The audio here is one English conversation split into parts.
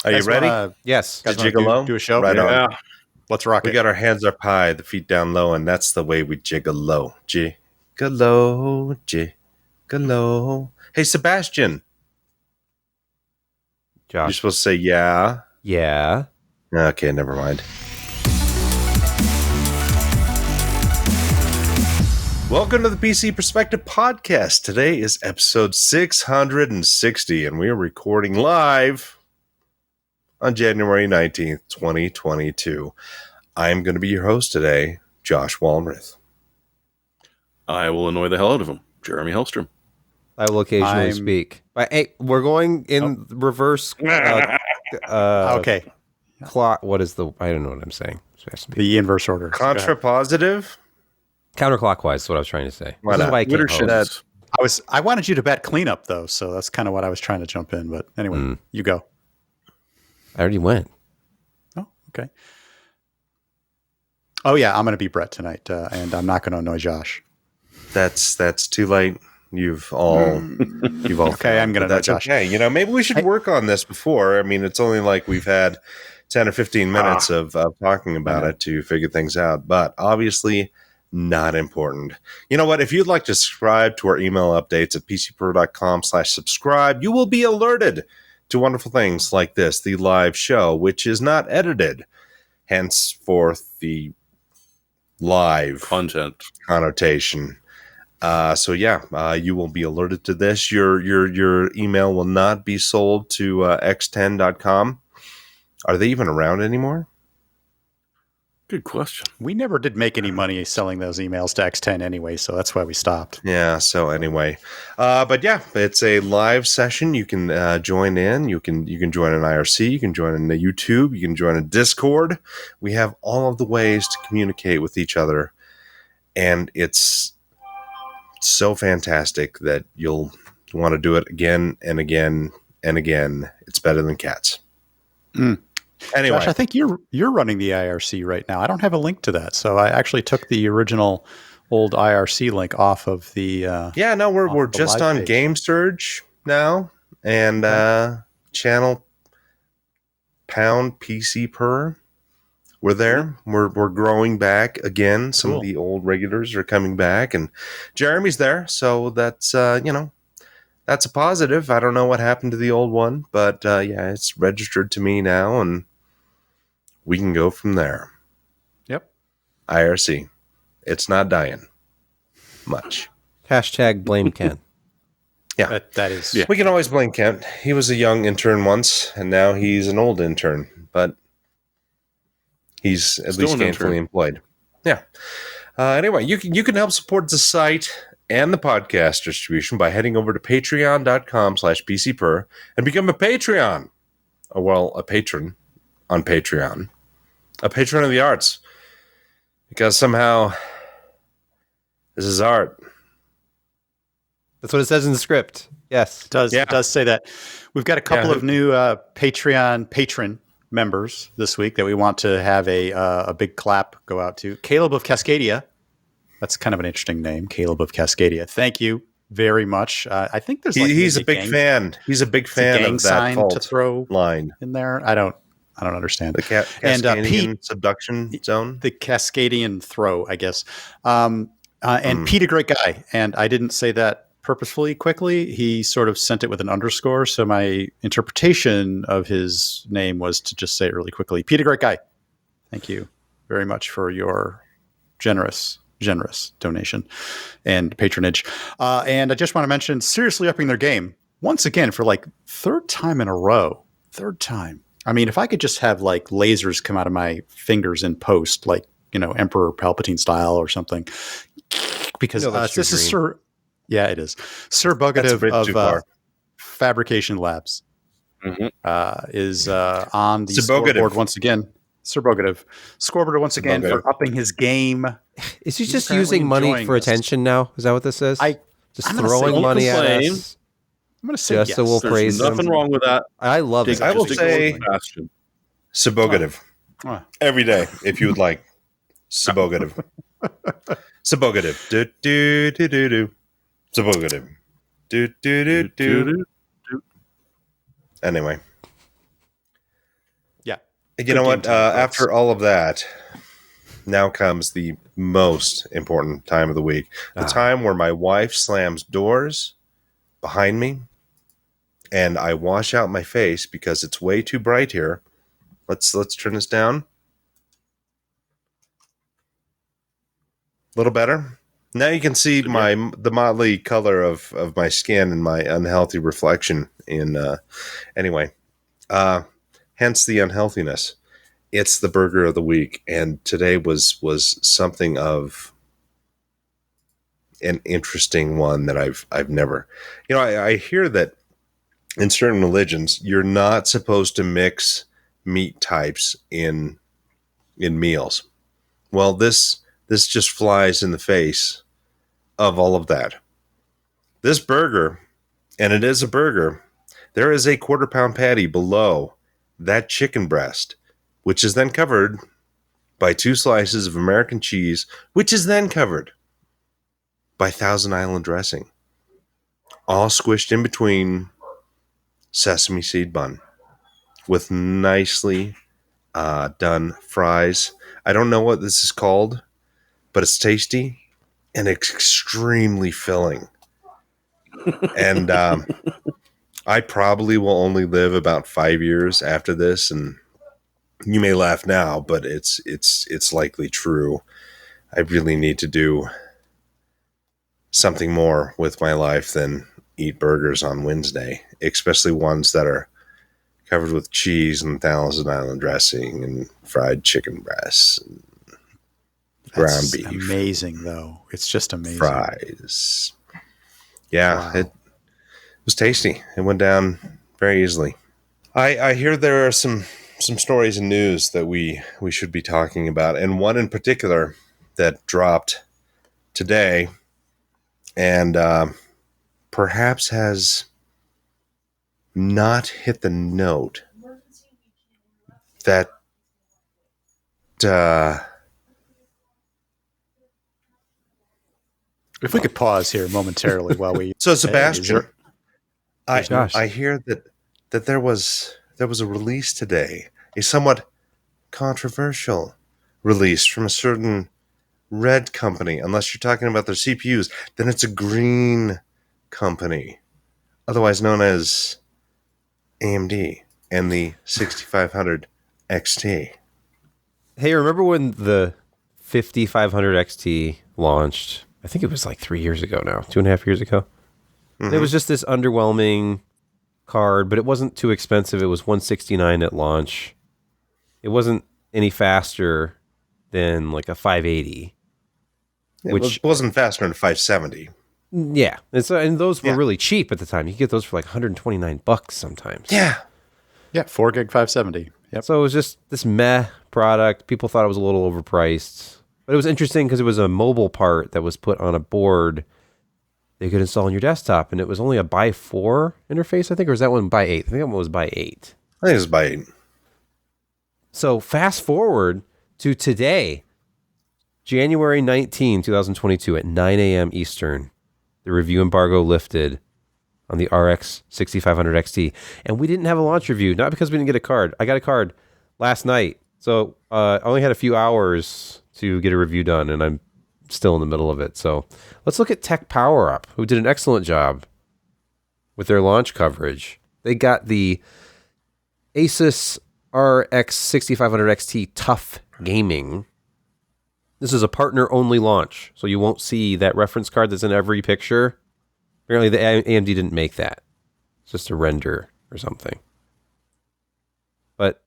Are you ready? Yes. To jiggle low? Do a show? Right on. Yeah. Let's rock We it. got our hands up high, the feet down low, and that's the way we jiggle low. Jiggle low, jiggle low. Hey, Sebastian. Josh. You're supposed to say yeah. Yeah. Okay, never mind. Welcome to the PC Perspective Podcast. Today is episode 660, and we are recording live on January 19th, 2022. I'm going to be your host today, Josh Wallenrith. I will annoy the hell out of him, Jeremy Hellstrom. I will occasionally speak. But hey, we're going in reverse. Okay. Clock. What is the? I don't know what I'm saying. The inverse order. Contrapositive? Counterclockwise is what I was trying to say. Why This is not? why I can't host. I wanted you to bet cleanup though, so that's kind of what I was trying to jump in. But anyway, you go. I already went. Oh, okay. Oh yeah, I'm going to be Brett tonight, and I'm not going to annoy Josh. That's too late. You've all Okay, I'm going to annoy Josh. Okay, maybe we should work on this before. I mean, it's only like we've had 10 or 15 minutes of talking about it to figure things out, but obviously not important. You know what? If you'd like to subscribe to our email updates at PCPer.com/subscribe, you will be alerted to wonderful things like this, the live show, which is not edited, henceforth the live Content connotation. You will be alerted to this. Your email will not be sold to x10.com. Are they even around anymore? Good question. We never did make any money selling those emails to X10 anyway, so that's why we stopped. Yeah, so anyway. It's a live session. You can join in. You can join an IRC. You can join in the YouTube. You can join a Discord. We have all of the ways to communicate with each other. And it's so fantastic that you'll want to do it again and again and again. It's better than cats. Anyway, Josh, I think you're running the IRC right now. I don't have a link to that, so I actually took the original old IRC link off of the. We're just on Game Surge now, and channel #PCPer. We're there. We're growing back again. Some of the old regulars are coming back, and Jeremy's there. So that's that's a positive. I don't know what happened to the old one, but it's registered to me now, and we can go from there. Yep. IRC. It's not dying much. #blame Ken. Yeah. That is. Yeah. We can always blame Kent. He was a young intern once, and now he's an old intern, but he's at least gainfully employed. Yeah. Anyway, you can help support the site and the podcast distribution by heading over to patreon.com/PCPer and become a Patreon. A patron on Patreon. A patron of the arts. Because somehow this is art. That's what it says in the script. Yes. It does say that. We've got a couple of new Patreon patron members this week that we want to have a big clap go out to. Caleb of Cascadia. That's kind of an interesting name, Caleb of Cascadia. Thank you very much. I think there's he's a big fan. He's a big fan of that fault to throw line in there. I don't understand the Cascadian subduction zone. The Cascadian throw, I guess. And Pete, a great guy. And I didn't say that purposefully quickly. He sort of sent it with an underscore. So my interpretation of his name was to just say it really quickly. Pete, a great guy. Thank you very much for your generous donation and patronage. And I just want to mention, seriously upping their game once again for like third time in a row. Third time. I mean, if I could just have like lasers come out of my fingers in post, like, Emperor Palpatine style or something, because this is Sir. Yeah, it is. Sir Bugative of Fabrication Labs is on the scoreboard once again. Sir Bugative. Scoreboard once again for upping his game. Is he just using money for attention now? Is that what this is? Just throwing money at us? I'm going to say just yes. So we'll praise There's nothing wrong with that. I love it. I will say Subogative every day if you would like. Subogative. Subogative. Do do do do do. Subogative. Do do do do. Anyway. You know what? After all of that, now comes the most important time of the week. The time where my wife slams doors behind me and I wash out my face because it's way too bright here. Let's turn this down. A little better. Now you can see the motley color of my skin and my unhealthy reflection in anyway. Hence the unhealthiness. It's the burger of the week, and today was something of an interesting one that I've never. I hear that in certain religions you're not supposed to mix meat types in meals. Well, this just flies in the face of all of that. This burger, and it is a burger, there is a 1/4 pound patty below that chicken breast, which is then covered by 2 slices of American cheese, which is then covered by Thousand Island dressing, all squished in between sesame seed bun with nicely done fries. I don't know what this is called, but it's tasty and it's extremely filling. And I probably will only live about 5 years after this, and you may laugh now, but it's likely true. I really need to do something more with my life than eat burgers on Wednesday, especially ones that are covered with cheese and Thousand Island dressing and fried chicken breasts and ground beef. Amazing, though. It's just amazing. Fries. Yeah, wow. It was tasty. It went down very easily. I hear there are some stories and news that we should be talking about, and one in particular that dropped today and perhaps has not hit the note that if we could pause here momentarily while we so Sebastian, I hear that there was a release today, a somewhat controversial release from a certain red company. Unless you're talking about their CPUs, then it's a green company, otherwise known as AMD and the 6500 XT. Hey, remember when the 5500 XT launched? I think it was like 3 years ago now, 2.5 years ago. Mm-hmm. It was just this underwhelming card, but it wasn't too expensive. It was $169 at launch. It wasn't any faster than like a 580. Which wasn't faster than 570. Yeah. And those were really cheap at the time. You could get those for like $129 sometimes. Yeah. Yeah, 4 gig 570. Yep. So it was just this meh product. People thought it was a little overpriced. But it was interesting because it was a mobile part that was put on a board that you could install on your desktop. And it was only a by 4 interface, I think, or was that one by 8? I think that one was by 8. I think it was by 8. So fast forward to today, January 19, 2022 at 9 a.m. Eastern. The review embargo lifted on the RX 6500 XT. And we didn't have a launch review, not because we didn't get a card. I got a card last night. So I only had a few hours to get a review done, and I'm still in the middle of it. So let's look at Tech Power Up, who did an excellent job with their launch coverage. They got the Asus RX 6500 XT Tough Gaming. This is a partner-only launch, so you won't see that reference card that's in every picture. Apparently, the AMD didn't make that. It's just a render or something. But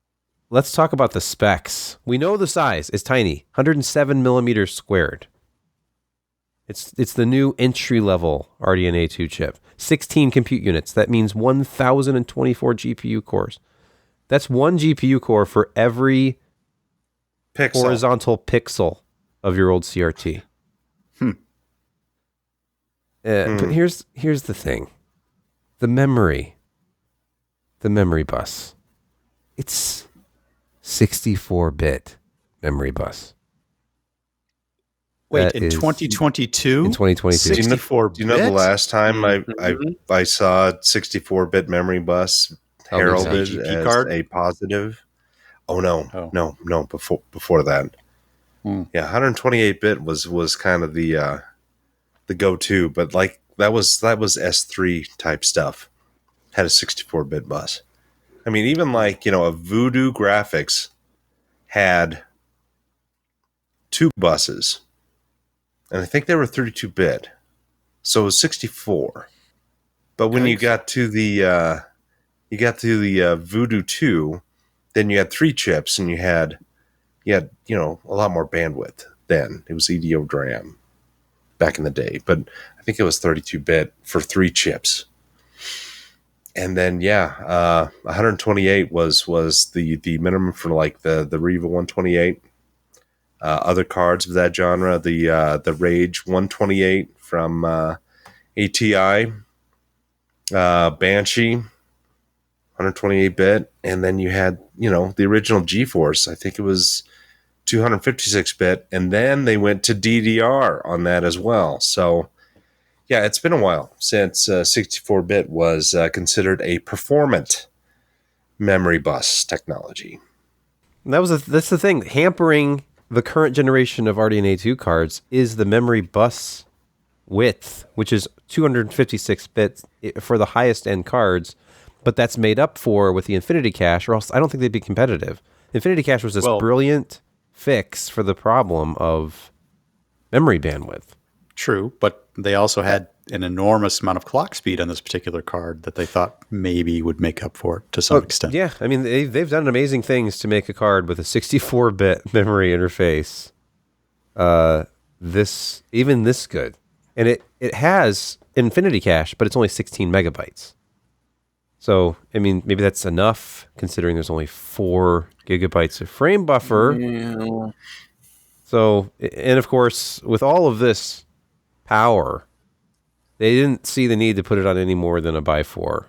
let's talk about the specs. We know the size is tiny, 107 millimeters squared. It's the new entry-level RDNA 2 chip. 16 compute units. That means 1,024 GPU cores. That's one GPU core for every horizontal pixel of your old CRT. But here's the thing. The memory bus. It's 64-bit memory bus. Wait, in 2022? In 2022. 64-bit? Do you know the last time I saw 64-bit memory bus heralded as a positive? Oh no, before that. Yeah, 128-bit was kind of the go-to, but like that was S3 type stuff. Had a 64-bit bus. I mean, even like, a Voodoo Graphics had 2 buses, and I think they were 32-bit, so it was 64. But when you got to the Voodoo 2, then you had 3 chips, and you had a lot more bandwidth. Then it was EDO DRAM back in the day, but I think it was 32-bit for 3 chips. And then 128 was the minimum for like the Riva 128. Other cards of that genre, the Rage 128 from ATI, Banshee 128-bit, and then you had the original GeForce. I think it was 256-bit, and then they went to DDR on that as well. So yeah, it's been a while since 64-bit was considered a performant memory bus technology. That's the thing. Hampering the current generation of RDNA 2 cards is the memory bus width, which is 256 bits for the highest end cards, but that's made up for with the Infinity Cache, or else I don't think they'd be competitive. Infinity Cache was this brilliant fix for the problem of memory bandwidth. True, but they also had an enormous amount of clock speed on this particular card that they thought maybe would make up for it to some extent. Yeah, I mean, they've done amazing things to make a card with a 64-bit memory interface this good. And it has Infinity Cache, but it's only 16 megabytes. So, I mean, maybe that's enough, considering there's only 4 gigabytes of frame buffer. Yeah. So, and of course, with all of this power, they didn't see the need to put it on any more than a x4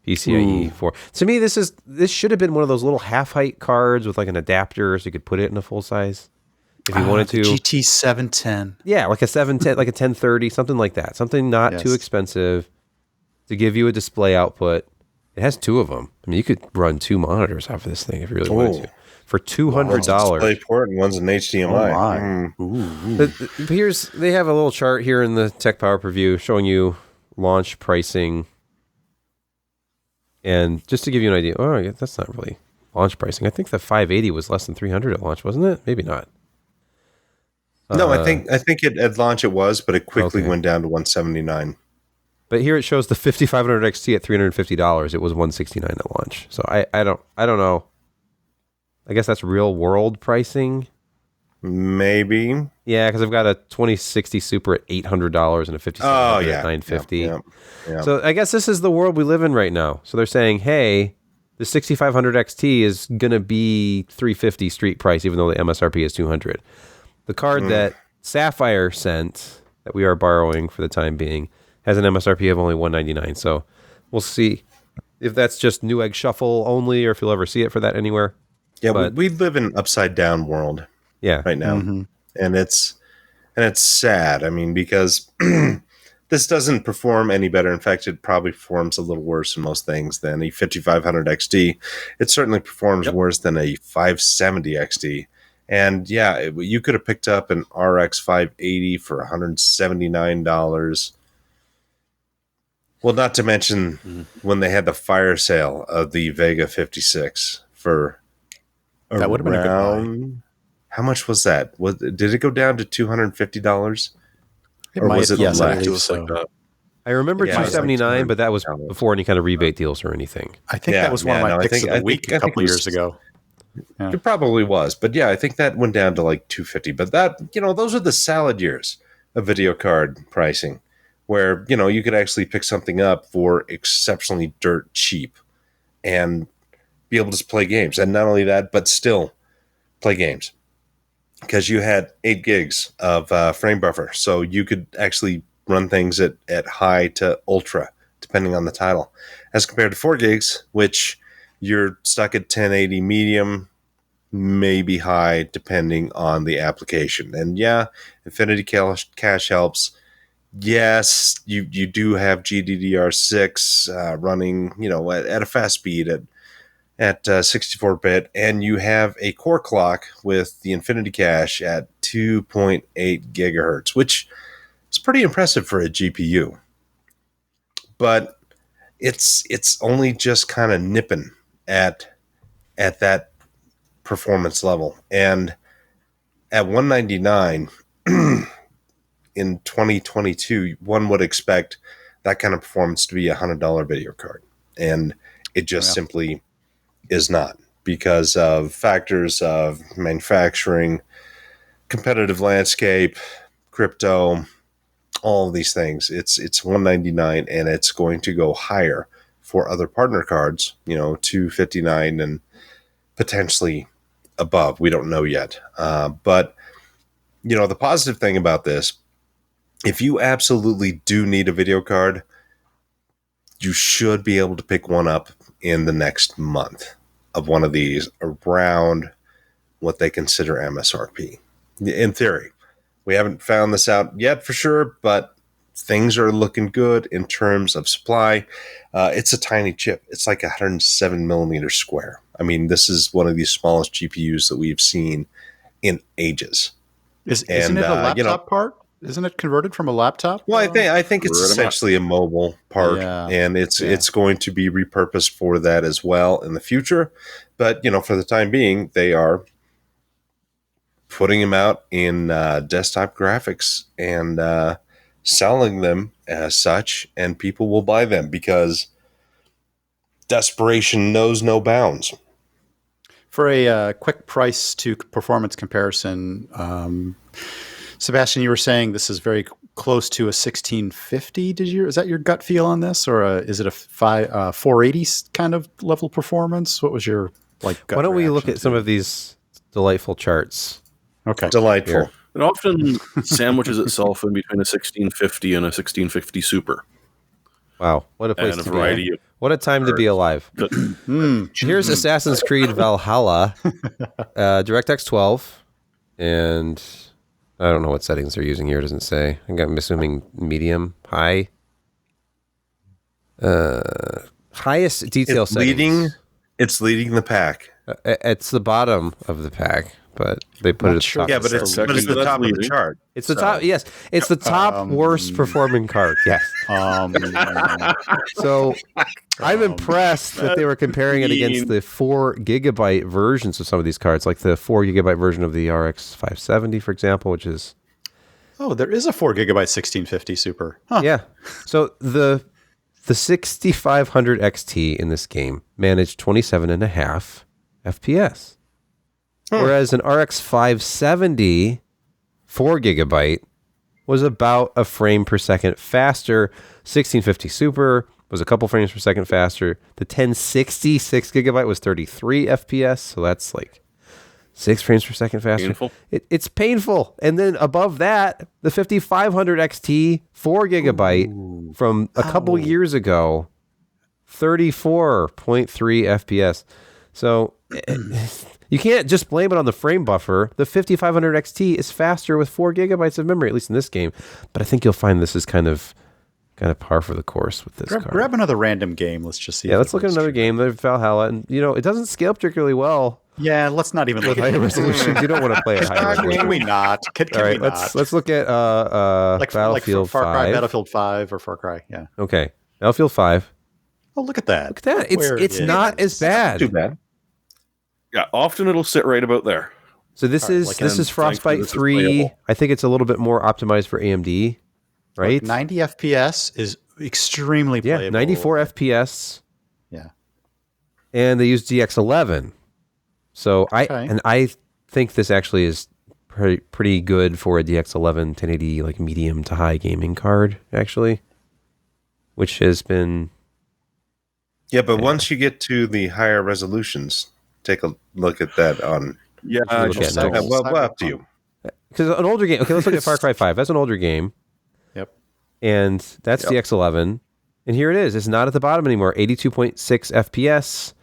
PCIe 4. To me, this should have been one of those little half-height cards with like an adapter, so you could put it in a full size if you wanted to. GT 710. Yeah, like a 710, like a 1030, something like that. Something not too expensive to give you a display output. It has 2 of them. I mean, you could run 2 monitors off of this thing if you really wanted to. For $200. One's a DisplayPort and one's an HDMI. But they have a little chart here in the Tech Power Preview showing you launch pricing. And just to give you an idea, that's not really launch pricing. I think the 580 was less than 300 at launch, wasn't it? Maybe not. No, I think at launch it was, but it quickly went down to 179. But here it shows the 5500 XT at $350. It was 169 at launch. So I don't know. I guess that's real world pricing. Maybe. Yeah, because I've got a 2060 Super at $800 and a 5700 at $950. Yeah. So I guess this is the world we live in right now. So they're saying, hey, the 6500 XT is going to be $350 street price, even though the MSRP is $200. The card that Sapphire sent, that we are borrowing for the time being, has an MSRP of only $199. So we'll see if that's just Newegg Shuffle only, or if you'll ever see it for that anywhere. Yeah, but we live in an upside down world. Yeah, right now, and it's sad. I mean, because this doesn't perform any better. In fact, it probably performs a little worse in most things than a 5500 XT. It certainly performs worse than a 570 XT. And yeah, you could have picked up an RX 580 for $179. Well, not to mention when they had the fire sale of the Vega 56 for that would have been a good buy. How much was that? Did it go down to $250? Or was it less? I remember $279, but that was before any kind of rebate deals or anything. I think that was one of my picks of the week a couple years ago. Yeah. It probably was, but yeah, I think that went down to like $250. But that, those are the salad years of video card pricing, where you could actually pick something up for exceptionally dirt cheap and be able to just play games. And not only that, but still play games, because you had 8 gigs of frame buffer, so you could actually run things at high to ultra, depending on the title, as compared to 4 gigs, which you're stuck at 1080 medium, maybe high, depending on the application. And yeah, Infinity Cache helps. Yes, you do have GDDR6 running, at a fast speed at at 64-bit, and you have a core clock with the Infinity Cache at 2.8 gigahertz, which is pretty impressive for a GPU. But it's only just kind of nipping at that performance level. And at $199 in 2022, one would expect that kind of performance to be a $100 video card. And it just simply is not, because of factors of manufacturing, competitive landscape, crypto, all of these things. It's $199, and it's going to go higher for other partner cards, $259 and potentially above. We don't know yet. But the positive thing about this, if you absolutely do need a video card, you should be able to pick one up in the next month of one of these around what they consider MSRP. In theory, we haven't found this out yet for sure, but things are looking good in terms of supply. It's a tiny chip. It's like 107 millimeters square. I mean, this is one of the smallest GPUs that we've seen in ages. Isn't it a laptop part? Isn't it converted from a laptop? Well, I think it's essentially a mobile part, and it's going to be repurposed for that as well in the future. But for the time being, they are putting them out in desktop graphics and selling them as such, and people will buy them because desperation knows no bounds. For a quick price to performance comparison, Sebastian, you were saying this is very close to a 1650. Is that your gut feel on this, or is it a 480 kind of level performance? What was your gut Why don't we look at to some of these delightful charts? Okay, delightful. Here. It often sandwiches itself in between a 1650 and a 1650 Super. Wow, what a place And a to variety be! of What a time to be alive. Here's Assassin's Creed Valhalla, DirectX 12, and I don't know what settings they're using here. It doesn't say. I'm assuming medium, high. Highest detail settings. It's leading the pack. It's the bottom of the pack, but they put it at the top. Yeah, but it's the top of the chart. It's the top. Yes, it's the top worst performing card. Yes. So I'm impressed that they were comparing it against the 4 gigabyte versions of some of these cards, like the 4 gigabyte version of the RX 570, for example, which is. Oh, there is a 4 gigabyte 1650 Super. Huh. Yeah. So the 6500 XT in this game managed 27.5 FPS. Whereas an RX 570 4 gigabyte was about a frame per second faster. 1650 Super was a couple frames per second faster. The 1060 6 gigabyte was 33 FPS, so that's like 6 frames per second faster. Painful. It's painful. And then above that, the 5500 XT 4 gigabyte from a couple years ago, 34.3 FPS. So you can't just blame it on the frame buffer. The 5500 XT is faster with 4 gigabytes of memory, at least in this game. But I think you'll find this is kind of par for the course with this card. Grab another random game. Let's just see. Yeah, let's look at another game. There's Valhalla, and it doesn't scale particularly well. Yeah, let's not even look High at resolution. You don't want to play at high resolution. Can we not? Can All right, we not? let's look at Battlefield Far Cry, 5. Battlefield 5 or Far Cry. Yeah. Okay, Battlefield 5. Oh, look at that. Look at that. It's not as bad. Too bad. Yeah, often it'll sit right about there. So this is Frostbite 3. I think it's a little bit more optimized for AMD, right? 90 FPS is extremely playable. Yeah, 94 FPS. Yeah. And they use DX11. So I think this actually is pretty good for a DX11 1080 like medium to high gaming card actually, which has been. Yeah, but once you get to the higher resolutions, take a look at that on. Yeah, well, up to you. Because an older game. Okay, let's look at Far Cry 5. That's an older game. Yep. And that's DX11. And here it is. It's not at the bottom anymore. 82.6 FPS.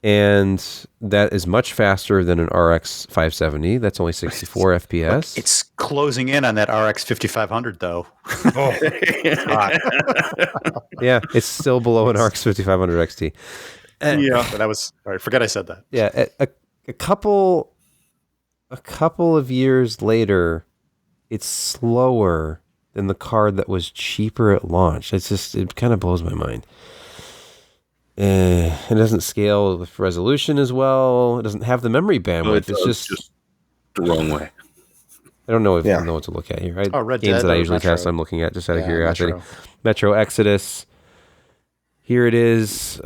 And that is much faster than an RX 570. That's only 64 FPS. It's closing in on that RX 5500, though. Yeah, it's still below an RX 5500 XT. Yeah, but that was all right. Forget I said that. Yeah, a couple of years later, it's slower than the card that was cheaper at launch. It kind of blows my mind. It doesn't scale with resolution as well. It doesn't have the memory bandwidth. It's just the wrong way. I don't know if I know what to look at here. Red games Dead that I usually Metro. test, I'm looking at just out of curiosity. Metro. Exodus. Here it is,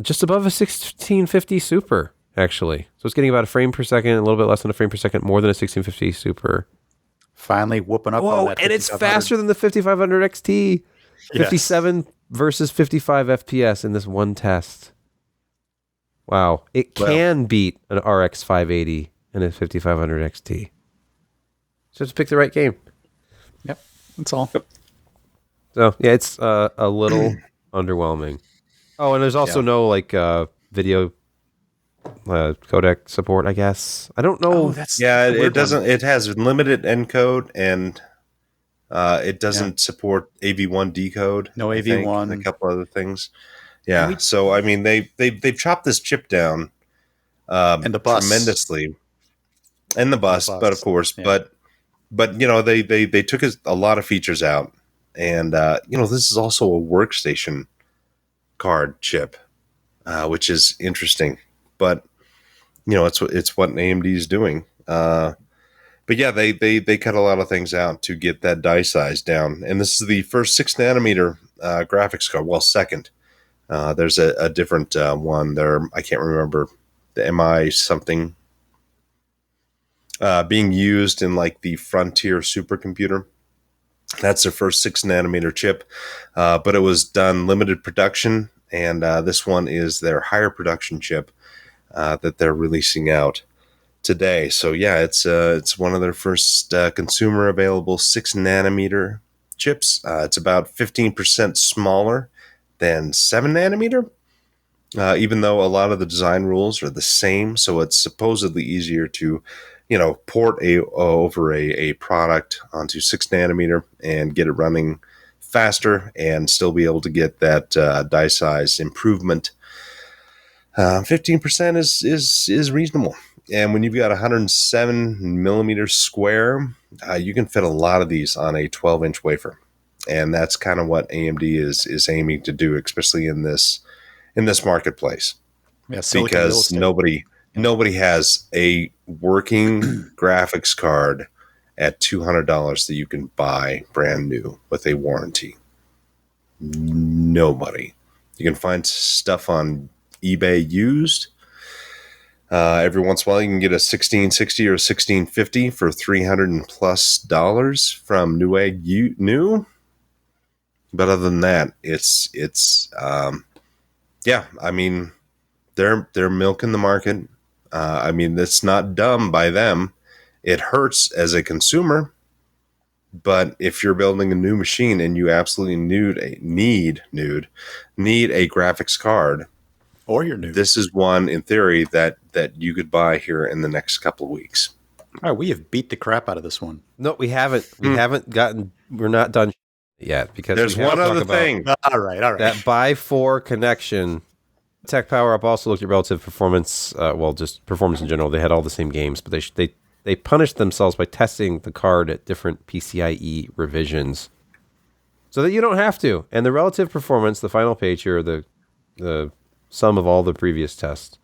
just above a 1650 Super, actually. So it's getting about a frame per second, a little bit less than a frame per second, more than a 1650 Super. Finally whooping up on that. And it's faster than the 5500 XT. 57 versus 55 FPS in this one test. Wow. It can beat an RX 580 and a 5500 XT. Just pick the right game. Yep, that's all. So, yeah, it's a little underwhelming. Oh, and there's also no video codec support, I guess. I don't know. It doesn't. It has limited encode, and it doesn't support AV1 decode. No AV1, and a couple other things. Yeah. So I mean, they've chopped this chip down and the bus tremendously, and the bus, but of course, but they took a lot of features out, and this is also a workstation card chip, which is interesting, but it's what AMD is doing. But yeah, they cut a lot of things out to get that die size down, and this is the first 6 nanometer graphics card. Well, second, there's a different one there. I can't remember the MI something being used in like the Frontier supercomputer. That's their first 6 nanometer chip, but it was done limited production, and this one is their higher production chip that they're releasing out today. So yeah, it's one of their first consumer available 6 nanometer chips. It's about 15% smaller than 7 nanometer, even though a lot of the design rules are the same. So it's supposedly easier to port over a product onto 6 nanometer and get it running faster and still be able to get that die size improvement. 15% is reasonable. And when you've got 107 millimeters square, you can fit a lot of these on a 12-inch wafer. And that's kind of what AMD is aiming to do, especially in this marketplace. Yeah, because nobody has a working graphics card at $200 that you can buy brand new with a warranty. Nobody. You can find stuff on eBay used. Every once in a while, you can get a 1660 or 1650 for $300+ from Newegg new. But other than that, it's I mean, they're milking the market. I mean, it's not dumb by them. It hurts as a consumer, but if you're building a new machine and you absolutely need a graphics card, or you're new, this is one in theory that you could buy here in the next couple of weeks. All right, we have beat the crap out of this one. No, we haven't. We're not done yet because there's one other thing. All right. That by 4 connection. Tech Power Up also looked at relative performance. Just performance in general. They had all the same games, but they punished themselves by testing the card at different PCIe revisions, so that you don't have to. And the relative performance, the final page here, the sum of all the previous tests.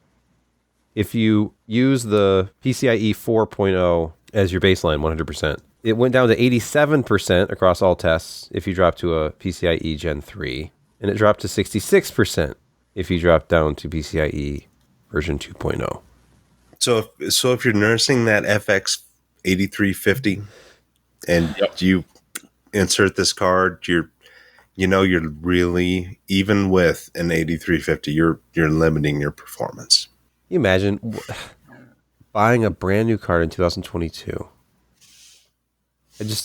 If you use the PCIe 4.0 as your baseline, 100%, it went down to 87% across all tests if you drop to a PCIe Gen 3, and it dropped to 66% if you drop down to PCIe version 2.0. So if you're nursing that FX 8350 and you insert this card, you're really, even with an 8350, you're limiting your performance. Can you imagine buying a brand new card in 2022?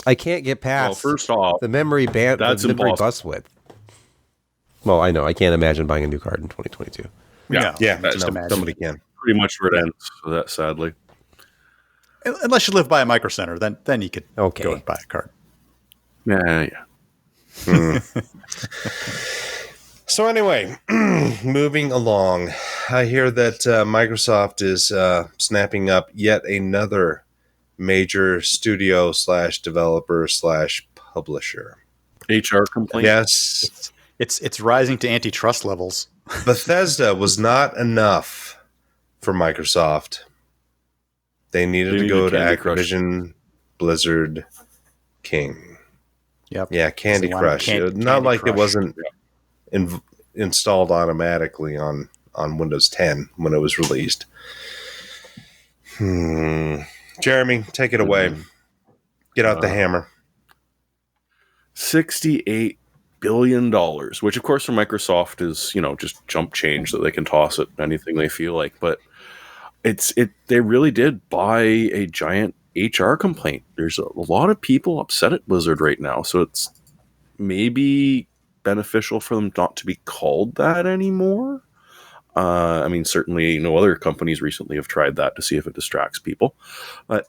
I can't get past first off, the memory bus width. Well, I know. I can't imagine buying a new card in 2022. Somebody can. Pretty much where it ends, so that sadly. Unless you live by a micro center, then you could go and buy a card. Yeah. So anyway, moving along, I hear that Microsoft is snapping up yet another major studio / developer / publisher. HR complaint. Yes, it's rising to antitrust levels. Bethesda was not enough for Microsoft. They needed to go to Activision, Blizzard, King. Yep. Yeah, Candy Crush. Not like Crush. It wasn't installed automatically on Windows 10 when it was released. Jeremy, take it away. Get out the hammer. $68 billion, which of course for Microsoft is, just chump change that they can toss at anything they feel like. But they really did buy a giant HR complaint. There's a lot of people upset at Blizzard right now, so it's maybe beneficial for them not to be called that anymore. Certainly no other companies recently have tried that to see if it distracts people. But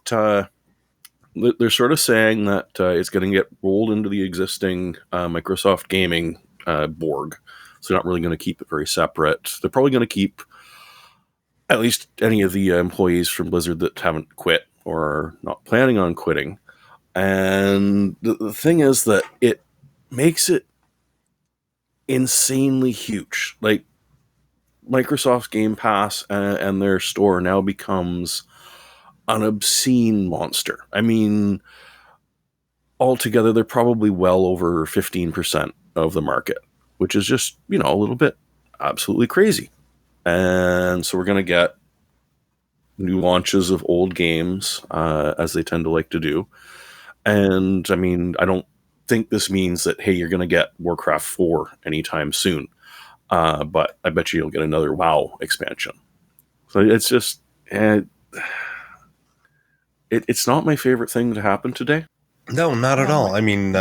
they're sort of saying that it's going to get rolled into the existing Microsoft Gaming Borg. So they're not really going to keep it very separate. They're probably going to keep at least any of the employees from Blizzard that haven't quit or are not planning on quitting. And the thing is that it makes it insanely huge. Like, Microsoft's Game Pass and their store now becomes an obscene monster. I mean, altogether, they're probably well over 15% of the market, which is just, a little bit absolutely crazy. And so we're going to get new launches of old games, as they tend to like to do. And, I don't think this means that, hey, you're going to get Warcraft 4 anytime soon. But I bet you'll get another WoW expansion. So it's just... It's not my favorite thing to happen today. No, not at all. They're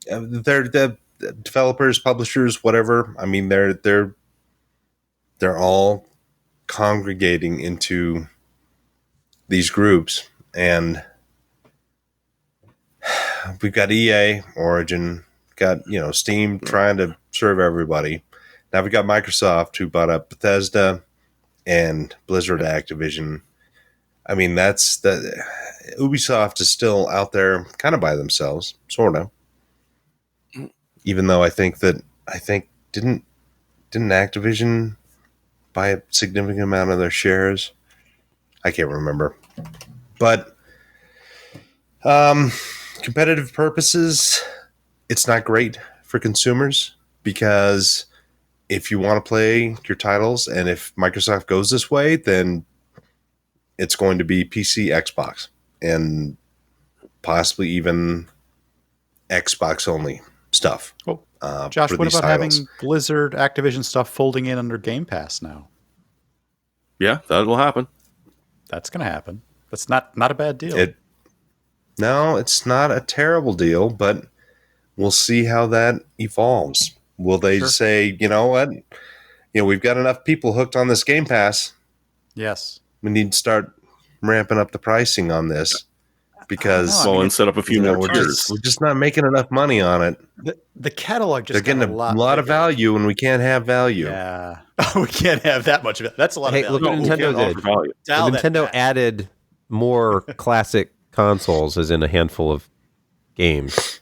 the developers, publishers, whatever. They're all congregating into these groups, and we've got EA, Origin, got Steam trying to serve everybody. Now we've got Microsoft, who bought up Bethesda and Blizzard, Activision. That's the Ubisoft is still out there kind of by themselves, sort of. Even though I think didn't Activision buy a significant amount of their shares? I can't remember. But competitive purposes, it's not great for consumers, because if you want to play your titles, and if Microsoft goes this way, then it's going to be PC, Xbox, and possibly even Xbox only stuff. Oh, Josh, what about titles. Having Blizzard, Activision stuff folding in under Game Pass now? Yeah, that will happen. That's going to happen. That's not a bad deal. No, it's not a terrible deal, but we'll see how that evolves. Will they say, you know what? We've got enough people hooked on this Game Pass. Yes. We need to start ramping up the pricing on this, because and set up a few more tiers. We're just not making enough money on it. The catalog just they're getting a lot of value, and we can't have value. Yeah, we can't have that much of it. That's a lot of value. Look what Nintendo did. Nintendo added more classic consoles, as in a handful of games.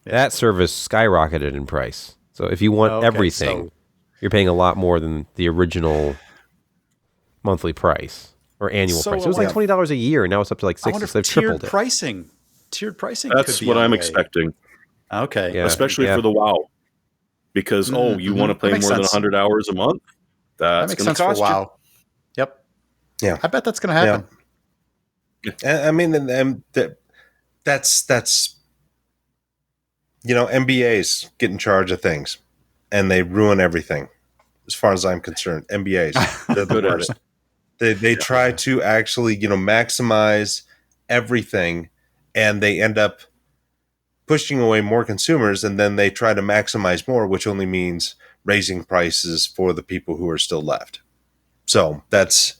That service skyrocketed in price. So if you want everything, you're paying a lot more than the original monthly price or annual price. It was like $20 a year, and now it's up to like $60. So they've tripled it. Tiered pricing. That's what I'm expecting. Okay, especially for the WoW, because you want to play more than 100 hours a month. That makes sense for WoW. Yep. Yeah, I bet that's going to happen. Yeah. That's MBAs get in charge of things, and they ruin everything. As far as I'm concerned, MBAs, they're the worst. They try to actually maximize everything, and they end up pushing away more consumers, and then they try to maximize more, which only means raising prices for the people who are still left. So it's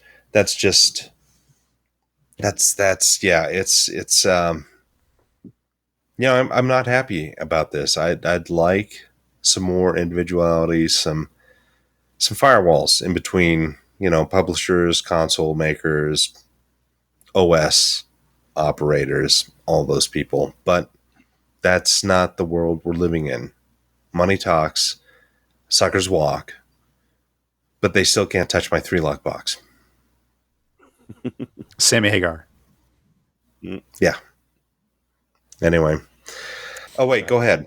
I'm not happy about this. I'd like some more individuality, some firewalls in between, publishers, console makers, OS operators, all those people. But that's not the world we're living in. Money talks, suckers walk, but they still can't touch my 3-lock box. Sammy Hagar. Yeah. Anyway. Oh, wait, go ahead.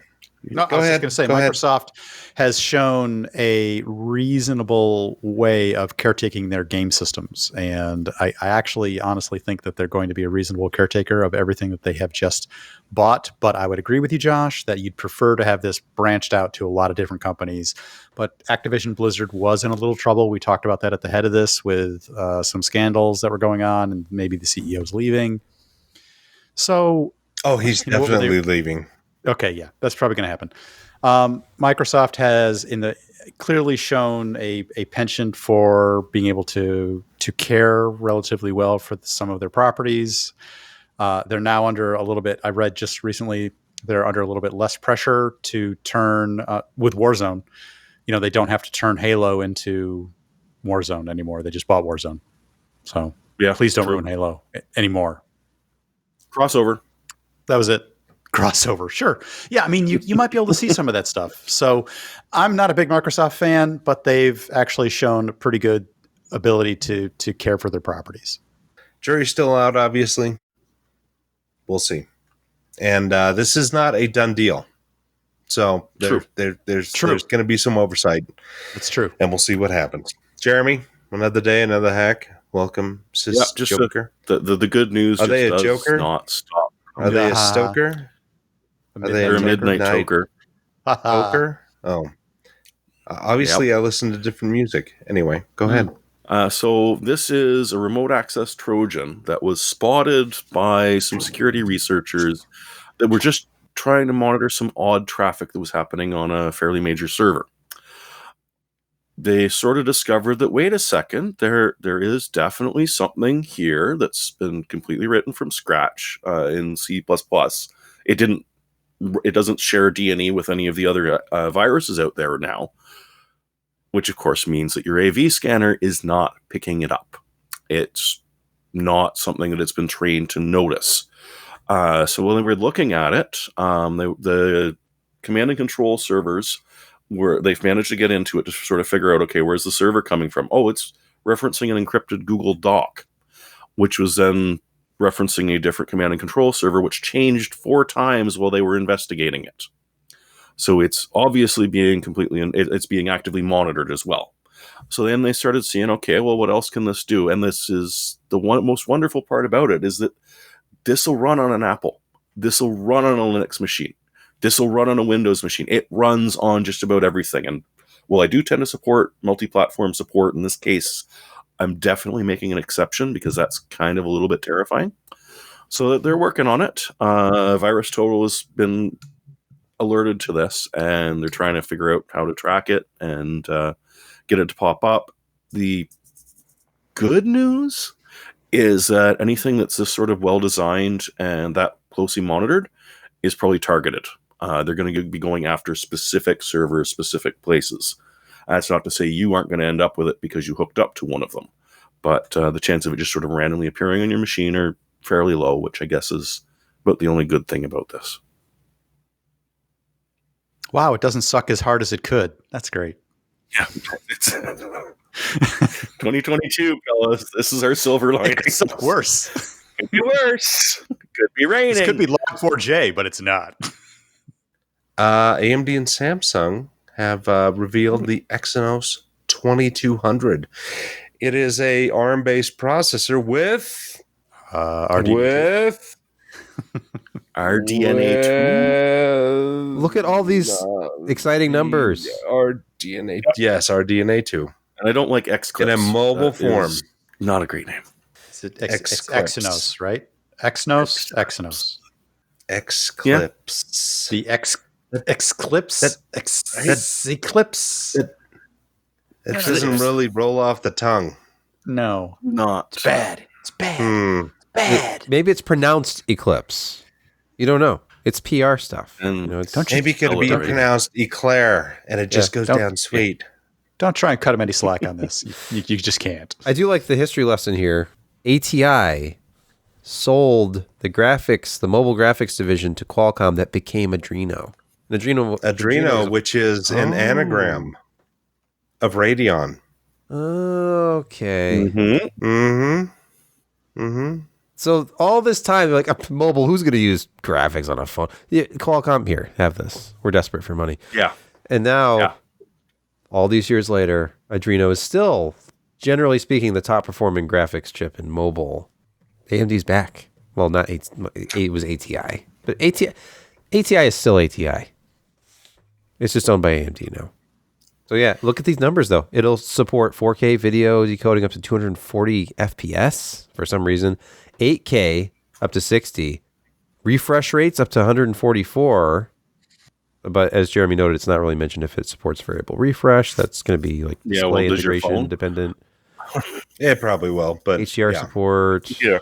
No, I was just going to say, Microsoft has shown a reasonable way of caretaking their game systems. And I actually honestly think that they're going to be a reasonable caretaker of everything that they have just bought. But I would agree with you, Josh, that you'd prefer to have this branched out to a lot of different companies. But Activision Blizzard was in a little trouble. We talked about that at the head of this with some scandals that were going on, and maybe the CEO's leaving. So... Oh, he's definitely leaving. Okay, yeah, that's probably going to happen. Microsoft has clearly shown a penchant for being able to care relatively well for some of their properties. They're now under a little bit. I read just recently they're under a little bit less pressure to turn with Warzone. They don't have to turn Halo into Warzone anymore. They just bought Warzone, so yeah, please don't ruin Halo anymore. Crossover. That was it. Crossover, sure. Yeah, I mean, you might be able to see some of that stuff. So I'm not a big Microsoft fan, but they've actually shown a pretty good ability to care for their properties. Jury's still out, obviously. We'll see. And this is not a done deal. So there's going to be some oversight. That's true. And we'll see what happens. Jeremy, another day, another hack. Welcome, SYSJOKER. The good news Are they a does Joker? Not stop. Are they a Stoker? Are they a midnight Joker? Joker? Oh. Obviously, I listen to different music. Anyway, go ahead. So this is a remote access Trojan that was spotted by some security researchers that were just trying to monitor some odd traffic that was happening on a fairly major server. They sort of discovered that, wait a second, there is definitely something here that's been completely written from scratch in C++. It doesn't share DNA with any of the other viruses out there now, which of course means that your AV scanner is not picking it up. It's not something that it's been trained to notice. So when they were looking at it, the command and control servers they've managed to get into it to sort of figure out, okay, where's the server coming from? Oh, it's referencing an encrypted Google Doc, which was then referencing a different command and control server, which changed 4 times while they were investigating it. So it's obviously it's being actively monitored as well. So then they started seeing, okay, well, what else can this do? And this is the most wonderful part about it, is that this will run on an Apple. This will run on a Linux machine. This will run on a Windows machine. It runs on just about everything. And while I do tend to support multi-platform support, in this case, I'm definitely making an exception because that's kind of a little bit terrifying. So they're working on it. Virus Total has been alerted to this, and they're trying to figure out how to track it and get it to pop up. The good news is that anything that's this sort of well-designed and that closely monitored is probably targeted. They're going to be going after specific servers, specific places. That's not to say you aren't going to end up with it because you hooked up to one of them. But the chance of it just sort of randomly appearing on your machine are fairly low, which I guess is about the only good thing about this. Wow, it doesn't suck as hard as it could. That's great. Yeah. It's 2022, fellas. This is our silver lining. It could suck worse. Could be worse. Could be raining. This could be Log4j, but it's not. AMD and Samsung have revealed the Exynos 2200. It is a ARM-based processor with RDNA2. Look at all these exciting numbers. RDNA, yes, RDNA2. And I don't like Xclips. In a mobile form. Not a great name. Is it Exynos, right? Exynos? Exynos. Xclips. The Xclips? Eclipse? It doesn't really roll off the tongue. No. Not. It's bad. It's bad. It's bad. Maybe it's pronounced Eclipse. You don't know. It's PR stuff. And maybe it could be pronounced eclair, and it just goes down sweet. Don't try and cut him any slack on this. You just can't. I do like the history lesson here. ATI sold the mobile graphics division to Qualcomm that became Adreno. Adreno, which is an anagram of Radeon. Okay. Mm-hmm. So all this time, they're like, mobile, who's going to use graphics on a phone? Yeah, Qualcomm, here, have this. We're desperate for money. Yeah. And now, all these years later, Adreno is still, generally speaking, the top performing graphics chip in mobile. AMD's back. Well, not it was ATI. But ATI is still ATI. It's just owned by AMD now. So yeah, look at these numbers though. It'll support 4K video decoding up to 240 FPS for some reason, 8K up to 60, refresh rates up to 144. But as Jeremy noted, it's not really mentioned if it supports variable refresh. That's going to be like display integration dependent. It probably will, but HDR support. Yeah.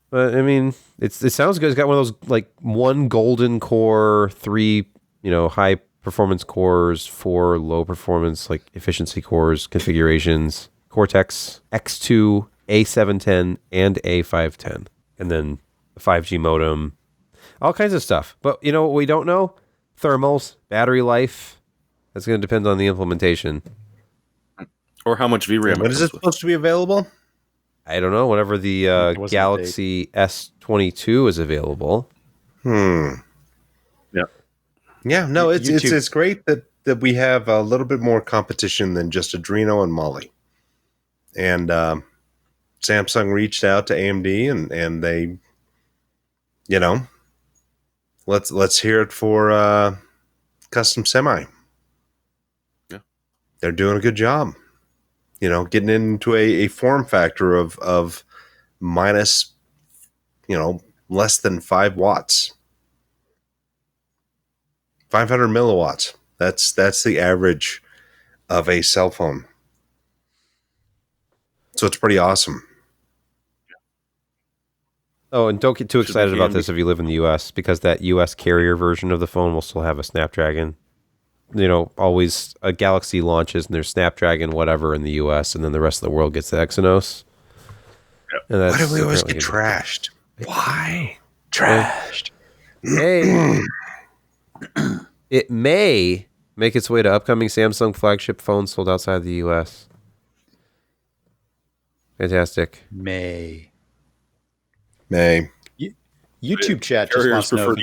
But I mean, it sounds good. It's got one of those like 1 golden core, 3 high performance cores, 4 low performance like efficiency cores configurations, Cortex X2, A710, and A510, and then the 5G modem, all kinds of stuff. But you know what we don't know? Thermals, battery life. That's going to depend on the implementation. Or how much VRAM. When is it supposed to be available? I don't know. Whenever the Galaxy S22 is available. Yeah, no, it's great that we have a little bit more competition than just Adreno and Mali. And Samsung reached out to AMD and they, let's hear it for custom semi. Yeah, they're doing a good job. Getting into a form factor of minus, less than 5 watts. 500 milliwatts. That's the average of a cell phone. So it's pretty awesome. Oh, and don't get too excited about this if you live in the U.S. because that U.S. carrier version of the phone will still have a Snapdragon. Always a Galaxy launches and there's Snapdragon whatever in the U.S. and then the rest of the world gets the Exynos. Yep. And why do we always get trashed? Why? Trashed. Hey. It may make its way to upcoming Samsung flagship phones sold outside the U.S. Fantastic. May. YouTube chat just wants to know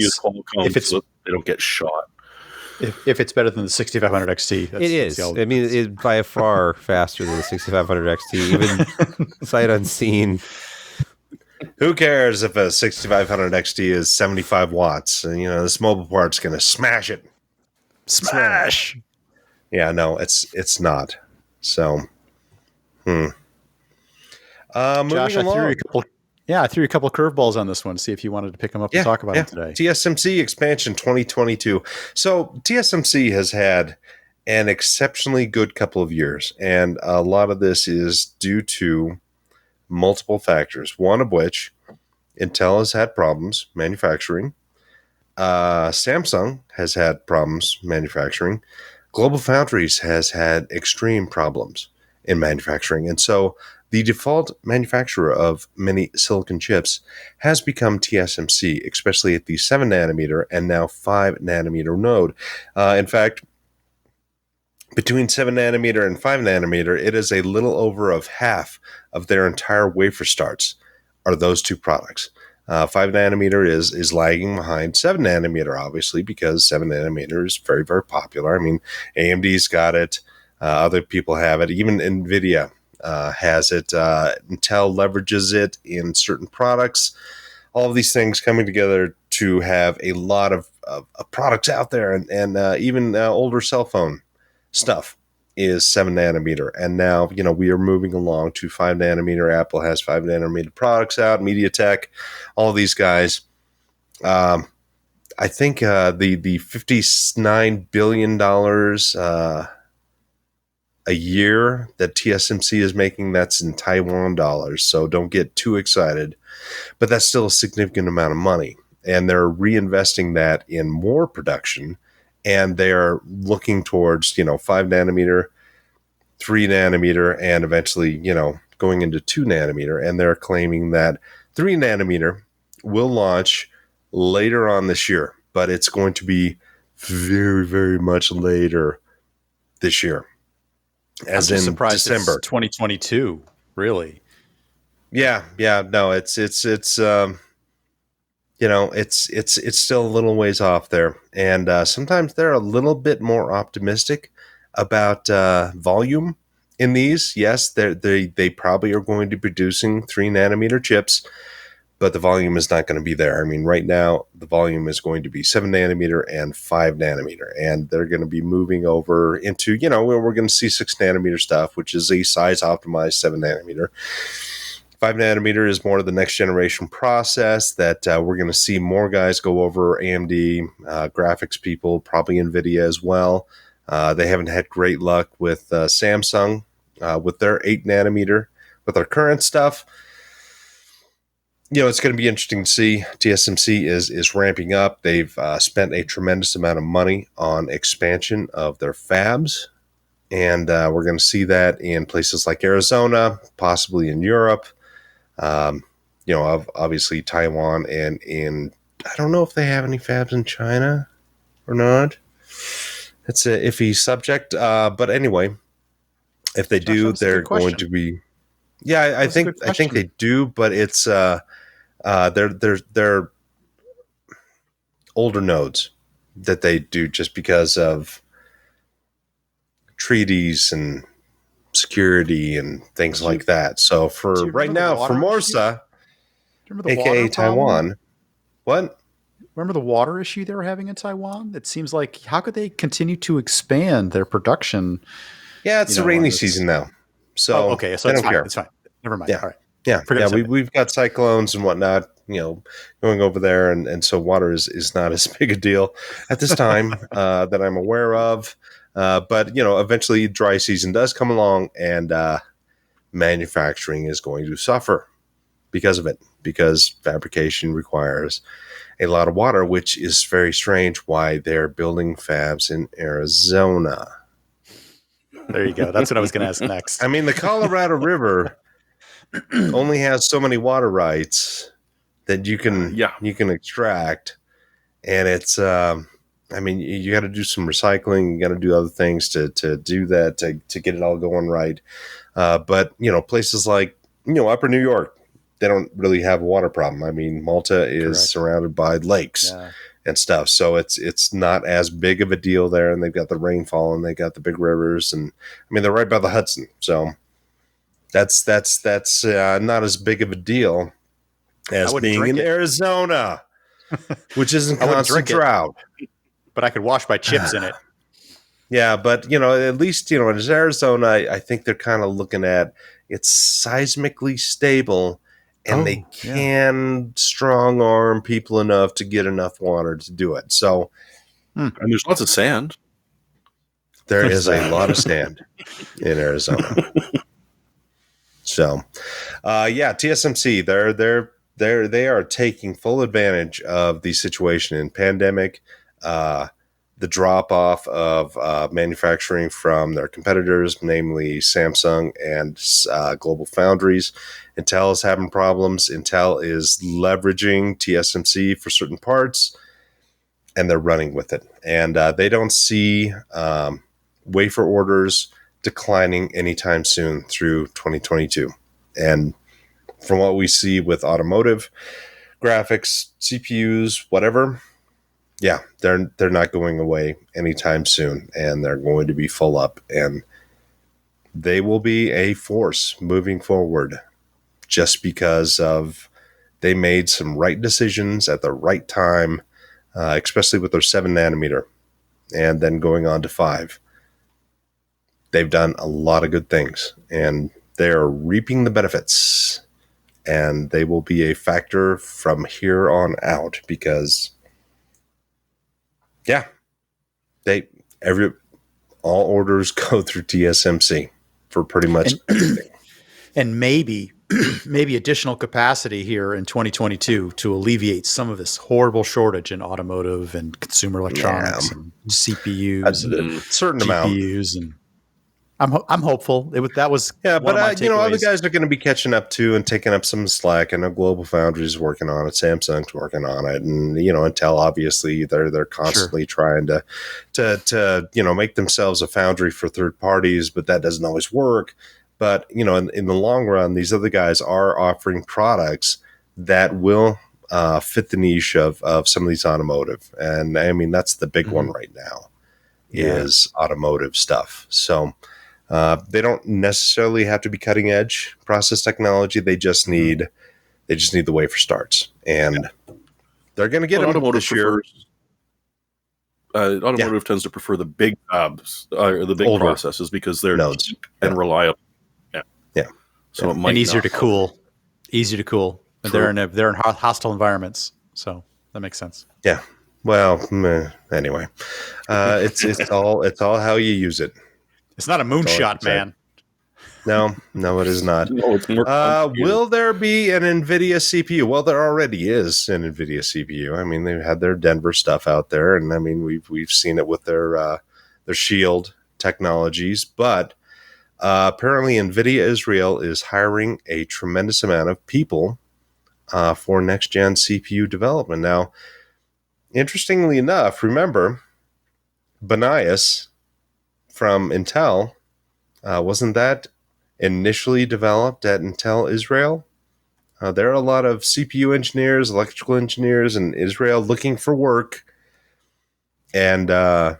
if it's so they don't get shot. If it's better than the 6500 XT. It is. I mean, it's by far faster than the 6500 XT, even sight unseen. Who cares if a 6500 XT is 75 watts? And, this mobile part's going to smash it. Smash! Yeah, no, it's not. So, Josh, I threw you a couple curveballs on this one. See if you wanted to pick them up and talk about them today. TSMC expansion 2022. So TSMC has had an exceptionally good couple of years, and a lot of this is due to multiple factors. One of which, Intel has had problems manufacturing. Samsung has had problems manufacturing. Global Foundries has had extreme problems in manufacturing. And so the default manufacturer of many silicon chips has become TSMC, especially at the 7 nanometer and now 5 nanometer node. In fact, between 7 nanometer and 5 nanometer, it is a little over of half of their entire wafer starts are those two products. 5 nanometer is lagging behind 7 nanometer, obviously, because 7 nanometer is very, very popular. I mean, AMD's got it. Other people have it. Even NVIDIA has it. Intel leverages it in certain products. All of these things coming together to have a lot of products out there. And even older cell phone stuff is 7 nanometer. And now, we are moving along to 5 nanometer. Apple has 5 nanometer products out, MediaTek, all of these guys. I think the $59 billion a year that TSMC is making, that's in Taiwan dollars. So don't get too excited, but that's still a significant amount of money. and they're reinvesting that in more production, and they're looking towards 5 nanometer, 3 nanometer, and eventually going into 2 nanometer, and they're claiming that 3 nanometer will launch later on this year, but it's going to be very, very much later this year, as in December 2022. Really? Yeah. No, it's still a little ways off there, and sometimes they're a little bit more optimistic about volume in these. Yes, they probably are going to be producing 3 nanometer chips, but the volume is not going to be there. I mean, right now, the volume is going to be 7 nanometer and 5 nanometer, and they're going to be moving over into, where we're going to see 6 nanometer stuff, which is a size optimized 7 nanometer. 5 nanometer is more of the next generation process that we're going to see more guys go over. AMD, graphics people, probably NVIDIA as well. They haven't had great luck with Samsung with their 8 nanometer, with our current stuff. It's going to be interesting to see. TSMC is ramping up. They've spent a tremendous amount of money on expansion of their fabs, and we're going to see that in places like Arizona, possibly in Europe. Obviously Taiwan, and I don't know if they have any fabs in China or not. It's a iffy subject, but anyway, if they do, they're going to be. Yeah, I think they do, but it's they're older nodes that they do just because of treaties and security and things like that. So for right now, Formosa, aka Taiwan, what? Remember the water issue they were having in Taiwan? It seems like, how could they continue to expand their production? Yeah, it's the rainy season now. So okay, so they don't care. It's fine. Never mind. Yeah. All right. Yeah. We've got cyclones and whatnot, going over there. And so water is not as big a deal at this time that I'm aware of. But, eventually dry season does come along, and manufacturing is going to suffer because of it, because fabrication requires a lot of water, which is very strange why they're building fabs in Arizona. There you go. That's what I was going to ask next. I mean, the Colorado River only has so many water rights that you can extract, and it's you got to do some recycling, you got to do other things to do that, to get it all going right. But places like Upper New York, they don't really have a water problem. I mean, Malta is surrounded by lakes and stuff, so it's not as big of a deal there. And they've got the rainfall, and they got the big rivers, and I mean, they're right by the Hudson, so that's not as big of a deal as being in Arizona, which isn't constant drought. But I could wash my chips in it. Yeah, but at least in Arizona, I think they're kind of looking at it's seismically stable, and they can strong arm people enough to get enough water to do it. So, and there's lots of sand. There is a lot of sand in Arizona. So, TSMC, they are taking full advantage of the situation in pandemic, the drop off of manufacturing from their competitors, namely Samsung and Global Foundries. Intel is having problems. Intel is leveraging TSMC for certain parts, and they're running with it. And they don't see wafer orders declining anytime soon through 2022. And from what we see with automotive, graphics, CPUs, whatever, they're not going away anytime soon, and they're going to be full up, and they will be a force moving forward just because of they made some right decisions at the right time, especially with their 7 nanometer and then going on to 5. They've done a lot of good things, and they're reaping the benefits, and they will be a factor from here on out because all orders go through TSMC for pretty much everything. And maybe maybe additional capacity here in 2022 to alleviate some of this horrible shortage in automotive and consumer electronics and CPUs and certain amount. GPUs, and I'm hopeful. That was but other takeaways. guys are going to be catching up too and taking up some slack. I know Global Foundries is working on it, Samsung's working on it, and Intel obviously they're constantly trying to make themselves a foundry for third parties, but that doesn't always work. But in the long run, these other guys are offering products that will fit the niche of some of these automotive, and I mean that's the big one right now is automotive stuff. So. They don't necessarily have to be cutting edge process technology. They just need the wafer starts, and they're going to get them this year. Automotive tends to prefer the big fabs or the big older processes because they're nodes and reliable. Yeah. So it might and easier to cool. Easier to cool. They're in hostile environments, so that makes sense. Yeah. Well, anyway, it's all how you use it. It's not a moonshot, man. No, it is not. No, it's more will there be an NVIDIA CPU? Well, there already is an NVIDIA CPU. I mean, they've had their Denver stuff out there, and I mean, we've seen it with their Shield technologies. But apparently, NVIDIA Isreal is hiring a tremendous amount of people for next-gen CPU development. Now, interestingly enough, remember, Banias from Intel, wasn't that initially developed at Intel Israel? There are a lot of CPU engineers, electrical engineers in Israel looking for work, and they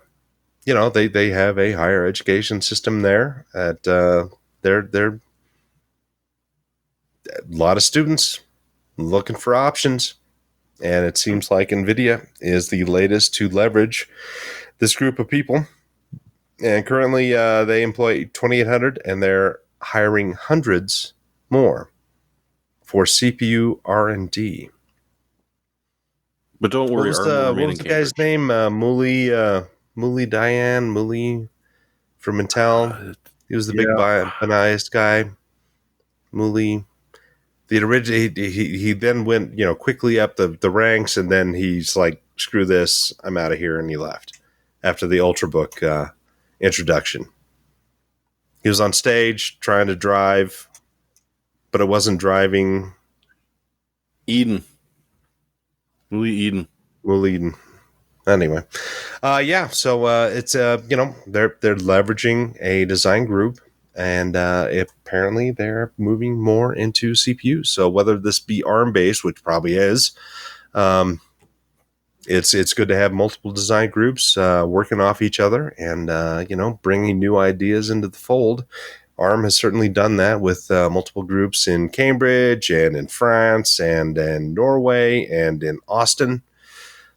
have a higher education system there. At they're a lot of students looking for options, and it seems like NVIDIA is the latest to leverage this group of people. And currently, they employ 2,800, and they're hiring hundreds more for CPU R&D. But don't worry, what was the guy's name? Muli from Intel. He was the big biased guy. Muli. He then went quickly up the ranks, and then he's like, "Screw this, I'm out of here," and he left after the Ultrabook introduction. He was on stage trying to drive, but it wasn't driving. Muli Eden. Anyway, so it's they're leveraging a design group, and apparently they're moving more into CPUs. So whether this be ARM based, which probably is, it's good to have multiple design groups working off each other and bringing new ideas into the fold. ARM has certainly done that with multiple groups in Cambridge and in France and in Norway and in Austin.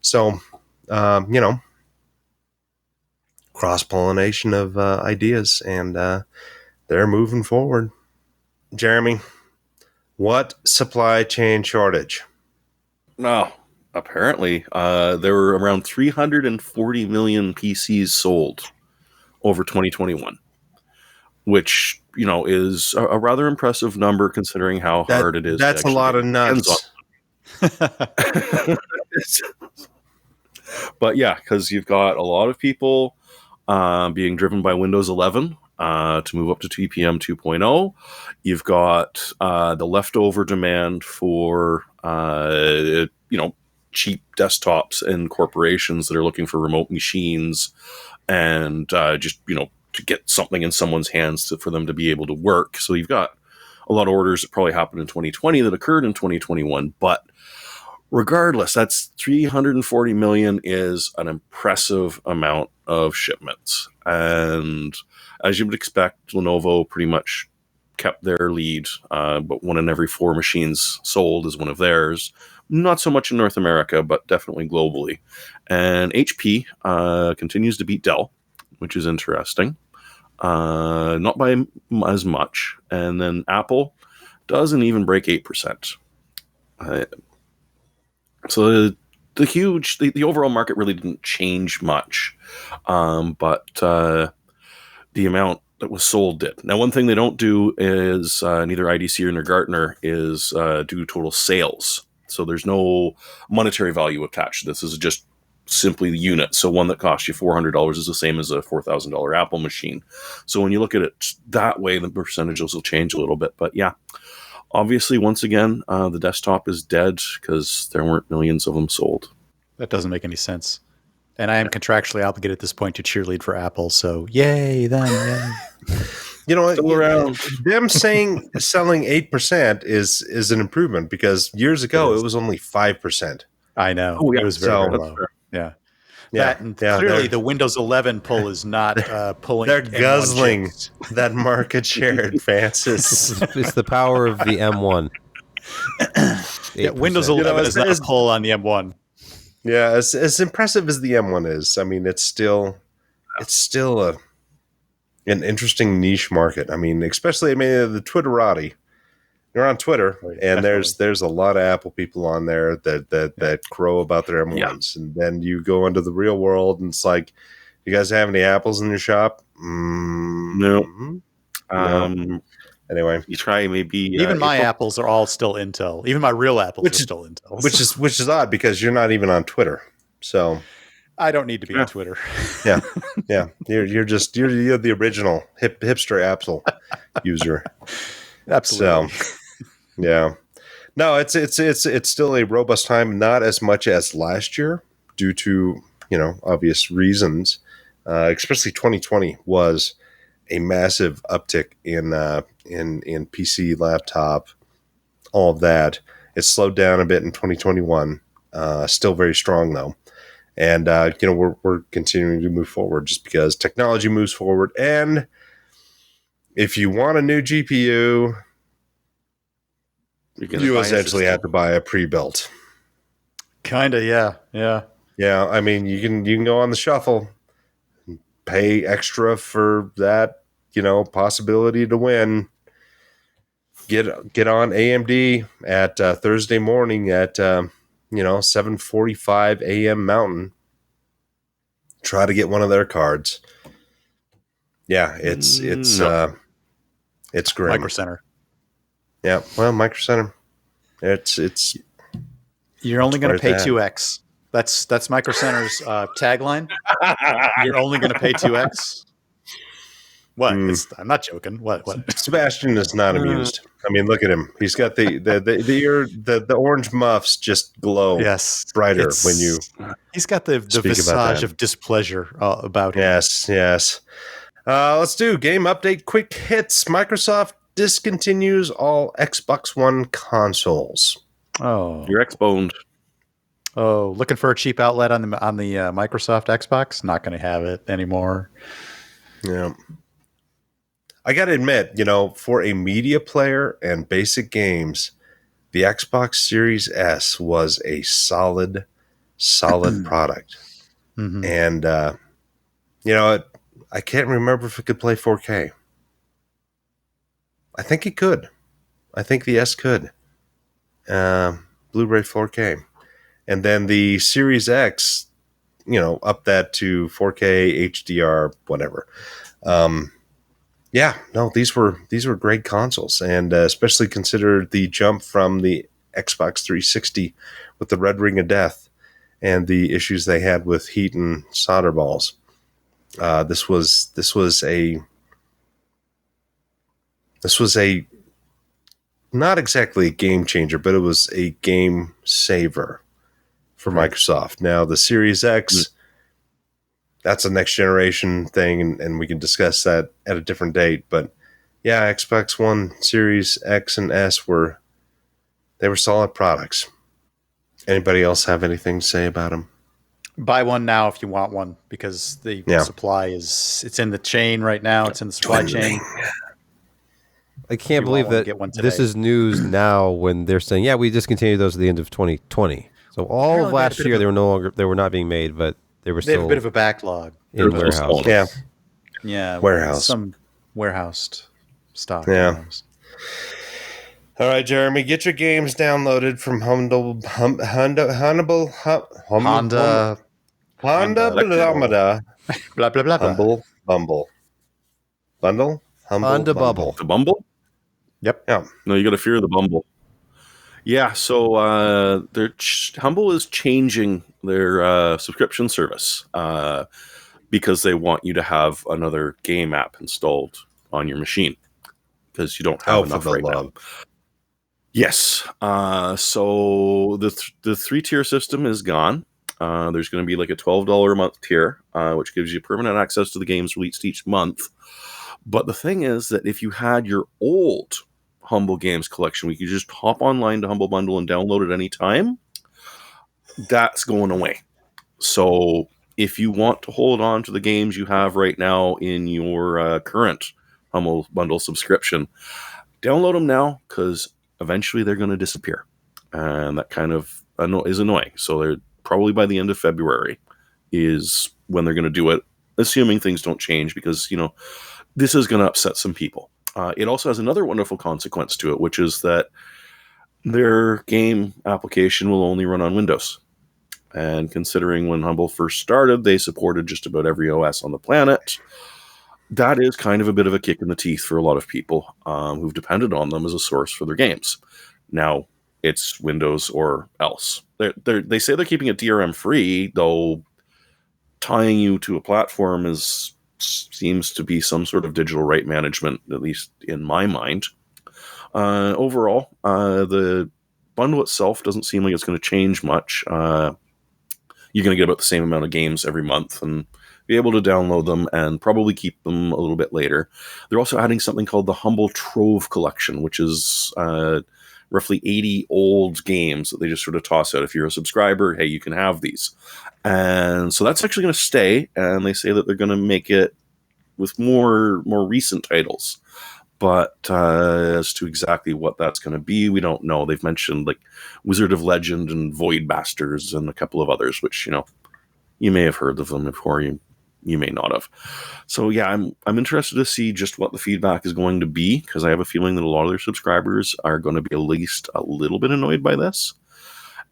So, cross-pollination of ideas, and they're moving forward. Jeremy, what supply chain shortage? No. Apparently, there were around 340 million PCs sold over 2021, which is a rather impressive number considering how hard it is. That's a lot of nuts. But yeah, because you've got a lot of people being driven by Windows 11 to move up to TPM 2.0. You've got the leftover demand for cheap desktops and corporations that are looking for remote machines and just to get something in someone's hands for them to be able to work. So you've got a lot of orders that probably happened in 2020 that occurred in 2021. But regardless, that's 340 million is an impressive amount of shipments. And as you would expect, Lenovo pretty much kept their lead, but 1 in every 4 machines sold is one of theirs. Not so much in North America, but definitely globally. And HP continues to beat Dell, which is interesting. Not by as much. And then Apple doesn't even break 8%. So the overall market really didn't change much. But the amount that was sold did. Now, one thing they don't do is neither IDC nor Gartner is do total sales. So there's no monetary value attached. This is just simply the unit. So one that costs you $400 is the same as a $4,000 Apple machine. So when you look at it that way, the percentages will change a little bit. But yeah, obviously, once again, the desktop is dead because there weren't millions of them sold. That doesn't make any sense. And I am contractually obligated at this point to cheerlead for Apple. So yay, them, yay. You know, them saying selling 8% is an improvement because years ago it was only 5%. I know. Oh, yeah. It was very low. Yeah. Clearly the Windows 11 pull is not pulling. They're guzzling that market share advances. It's the power of the M1. Yeah, Windows 11 is not a pull on the M1. Yeah, as impressive as the M1 is, I mean, it's still an interesting niche market. I mean, especially the Twitterati. You're on Twitter, and there's a lot of Apple people on there that crow about their M1s, and then you go into the real world, and it's like, you guys have any apples in your shop? No. Anyway, you try maybe even my apples are all still Intel. Even my real apples are still Intel, which is odd because you're not even on Twitter. So I don't need to be on Twitter. Yeah. You're the original hipster Apple user. Absolutely. So, yeah. No, it's still a robust time, not as much as last year due to, obvious reasons. Especially 2020 was a massive uptick in PC, laptop, all of that. It slowed down a bit in 2021. Still very strong though. And we're continuing to move forward just because technology moves forward. And if you want a new GPU, you essentially have to buy a pre-built. Kinda, yeah. Yeah, I mean, you can go on the shuffle, pay extra for that, possibility to win. Get on AMD at Thursday morning at 7:45 a.m. Mountain. Try to get one of their cards. Yeah, it's grim. Micro Center. Yeah, well, Micro Center. It's. You're only going to pay 2x. That's Micro Center's tagline. You're only going to pay 2x. What? I'm not joking. What? Sebastian is not amused. I mean, look at him. He's got the orange muffs just glow. Yes, brighter when you. He's got the visage of displeasure about him. Yes. Let's do game update. Quick hits. Microsoft discontinues all Xbox One consoles. Oh, you're X-boned. Oh, looking for a cheap outlet on the Microsoft Xbox? Not going to have it anymore. Yeah. I got to admit, for a media player and basic games, the Xbox Series S was a solid product. Mm-hmm. And, I can't remember if it could play 4K. I think it could. I think the S could. Blu-ray 4K. And then the Series X, up that to 4K, HDR, whatever. These were great consoles, and especially consider the jump from the Xbox 360 with the red ring of death and the issues they had with heat and solder balls. This was a not exactly a game changer, but it was a game saver for Microsoft. Now the Series X, that's a next generation thing, and we can discuss that at a different date. But yeah, Xbox One, Series X, and S were solid products. Anybody else have anything to say about them? Buy one now if you want one, because the supply it's in the chain right now. It's in the supply chain. I can't believe that this is news now when they're saying, we discontinued those at the end of 2020. So all of last year they were not being made, but they were still. They have a bit of a backlog in warehouse. Yeah, warehouse. Some warehoused stock. Yeah. All right, Jeremy, get your games downloaded from Honda blah blah blah. Humble Bumble. Bundle? Honda Bubble. The Bumble? Yep. Yeah. No, you got to fear the Bumble. Yeah, so Humble is changing their subscription service because they want you to have another game app installed on your machine because you don't have enough right now. Yes. So the 3-tier system is gone. There's going to be like a $12 a month tier, which gives you permanent access to the games released each month. But the thing is that if you had your old Humble Games collection, we could just hop online to Humble Bundle and download it anytime. That's going away. So if you want to hold on to the games you have right now in your current Humble Bundle subscription, download them now because eventually they're going to disappear. And that kind of is annoying. So they're probably by the end of February is when they're going to do it, assuming things don't change because, this is going to upset some people. It also has another wonderful consequence to it, which is that their game application will only run on Windows. And considering when Humble first started, they supported just about every OS on the planet. That is kind of a bit of a kick in the teeth for a lot of people who've depended on them as a source for their games. Now, it's Windows or else. They say they're keeping it DRM free, though tying you to a platform seems to be some sort of digital right management, at least in my mind. Overall, the bundle itself doesn't seem like it's going to change much. You're going to get about the same amount of games every month and be able to download them and probably keep them a little bit later. They're also adding something called the Humble Trove Collection, which is roughly 80 old games that they just sort of toss out. If you're a subscriber, hey, you can have these. And so that's actually going to stay, and they say that they're going to make it with more recent titles. But as to exactly what that's going to be, we don't know. They've mentioned like Wizard of Legend and Void Bastards and a couple of others, which, you may have heard of them before, you may not have. So yeah, I'm interested to see just what the feedback is going to be, because I have a feeling that a lot of their subscribers are going to be at least a little bit annoyed by this.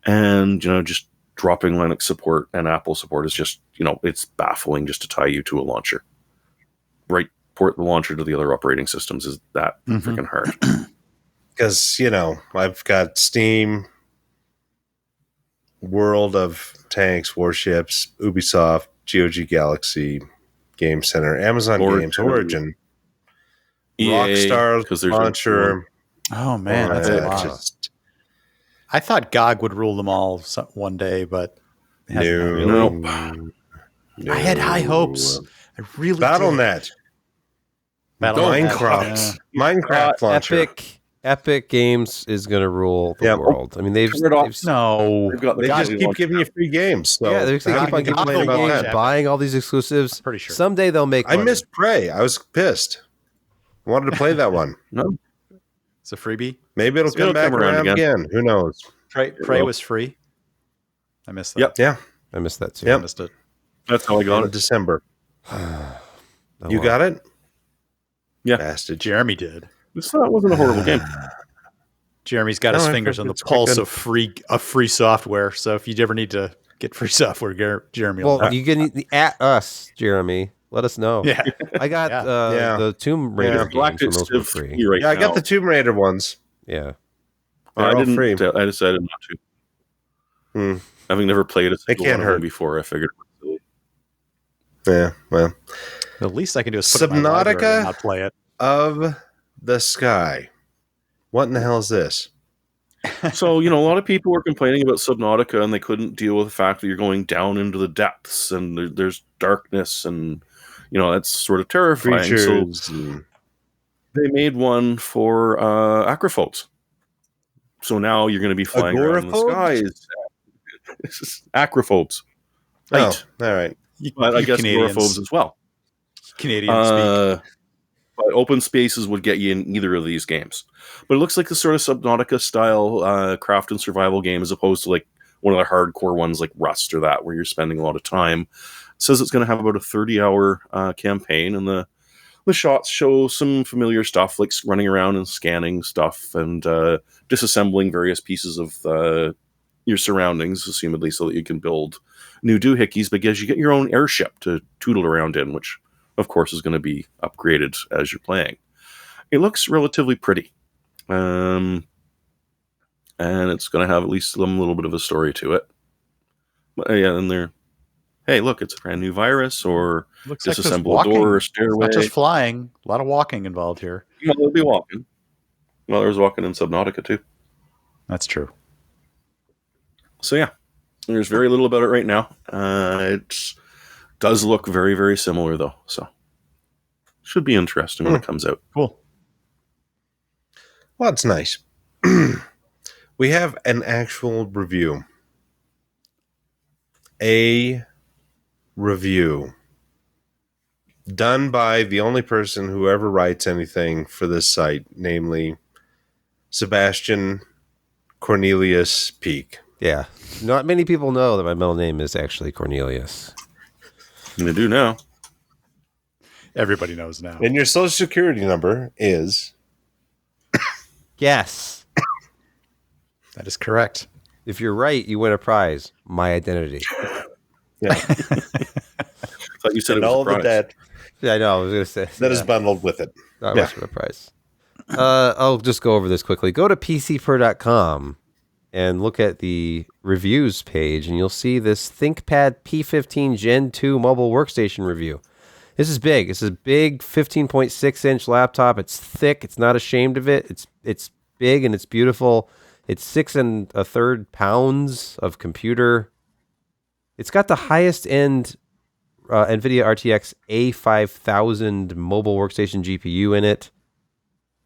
And, just dropping Linux support and Apple support is just, it's baffling just to tie you to a launcher. Right? Port the launcher to the other operating systems is that freaking hard. Because, I've got Steam, World of Tanks, Warships, Ubisoft, GOG Galaxy, Game Center, Amazon Games, Origin, Rockstar launcher. Oh man, that's a lot. I thought GOG would rule them all one day, but no. I had high hopes. I really Battle.net. Minecraft. Minecraft launcher. Epic Games is going to rule the world. I mean, they just keep giving you free games. So yeah, they're going to keep on giving free games, buying all these exclusives. Pretty sure. Someday they'll make money. I missed Prey. I was pissed. I wanted to play that one. No, it's a freebie. Maybe it'll come back around again. Who knows? Prey was free. I missed that. Yep. Yeah. I missed that too. Yep. I missed it. That's how I got it. In December. You got it? Yeah. Bastard. Jeremy did. This wasn't a horrible game. Jeremy's got his fingers on the pulse of free software. So if you ever need to get free software, Jeremy. Well, you can at us, Jeremy. Let us know. Yeah, I got the Tomb Raider games, and those were free. Right I got the Tomb Raider ones. Yeah, I decided not to. Having never played a single one of them before, I figured. Yeah, well, the least I can do is put it in my library and not play it. Of the Sky. What in the hell is this? So, a lot of people were complaining about Subnautica and they couldn't deal with the fact that you're going down into the depths and there's darkness and, that's sort of terrifying. Creatures. So they made one for acrophobes. So now you're going to be flying around in the skies. Acrophobes. Right. Oh, all right. But I guess agoraphobes as well. Canadians speak. But open spaces would get you in either of these games. But it looks like the sort of Subnautica style craft and survival game as opposed to like one of the hardcore ones like Rust or that where you're spending a lot of time. It says it's going to have about a 30-hour campaign, and the shots show some familiar stuff like running around and scanning stuff and disassembling various pieces of your surroundings, assumedly so that you can build new doohickeys, because you get your own airship to tootle around in, which of course, is going to be upgraded as you're playing. It looks relatively pretty. And it's going to have at least some little bit of a story to it. But yeah, and they're, hey, look, it's a brand new virus, or Looks disassemble like a door or stairway. It's not just flying. A lot of walking involved here. Yeah, they'll be walking. Well, there's walking in Subnautica too. That's true. So yeah, there's very little about it right now. It does look very, very similar though. So should be interesting when it comes out. Cool. Well, it's nice. We have an actual review. A review done by the only person who ever writes anything for this site, namely Sebastian Cornelius Peak. Yeah. Not many people know that my middle name is actually Cornelius. And they do now. Everybody knows now. And your social security number is... Yes. That is correct. If you're right, you win a prize. My identity. Yeah. I thought you said and it was all a prize. the debt Yeah, I know. I was going to say. that is bundled with it. Not much of a prize. I'll just go over this quickly. Go to PCPer.com and look at the reviews page, and you'll see this ThinkPad P15 Gen 2 mobile workstation review. This is big. It's a big 15.6-inch laptop. It's thick. It's not ashamed of it. It's big and it's beautiful. It's 6 1/3 pounds of computer. It's got the highest end NVIDIA RTX A5000 mobile workstation GPU in it.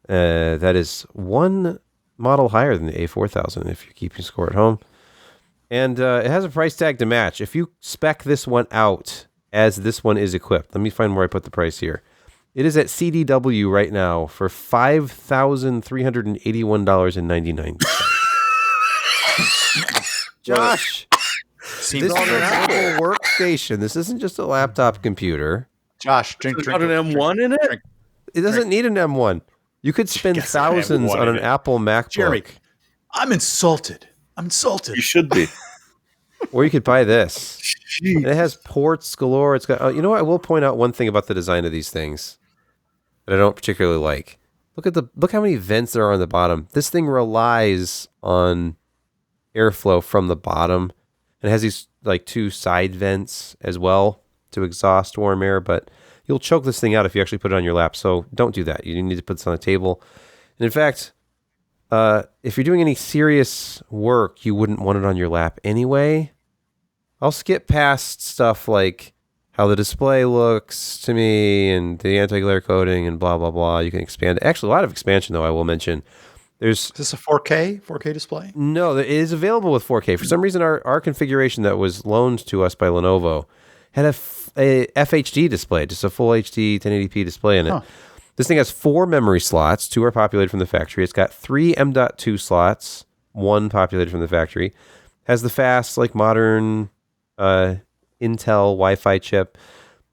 That is one model higher than the A4000 if you're keeping score at home. And it has a price tag to match. If you spec this one out as this one is equipped, let me find where I put the price here. It is at CDW right now for $5,381.99. Josh, this is a mobile workstation. This isn't just a laptop computer. Josh, drink. Got an M1 in it? It doesn't need an M1. You could spend Guess I have thousands one on in an it. Apple MacBook. Jeremy, I'm insulted. You should be. Or you could buy this. And it has ports galore. It's got. You know what? I will point out one thing about the design of these things that I don't particularly like. Look how many vents there are on the bottom. This thing relies on airflow from the bottom, and it has these like 2 side vents as well to exhaust warm air. But you'll choke this thing out if you actually put it on your lap. So don't do that. You need to put this on a table. And in fact, if you're doing any serious work, you wouldn't want it on your lap anyway. I'll skip past stuff like how the display looks to me and the anti-glare coating and blah, blah, blah. You can expand. Actually, a lot of expansion, though, I will mention. Is this a 4K display? No, it is available with 4K. For some reason, our configuration that was loaned to us by Lenovo had a FHD display, just a full HD 1080p display in it. Huh. This thing has 4 memory slots. 2 are populated from the factory. It's got 3 M.2 slots, 1 populated from the factory. Has the fast, like modern Intel Wi-Fi chip,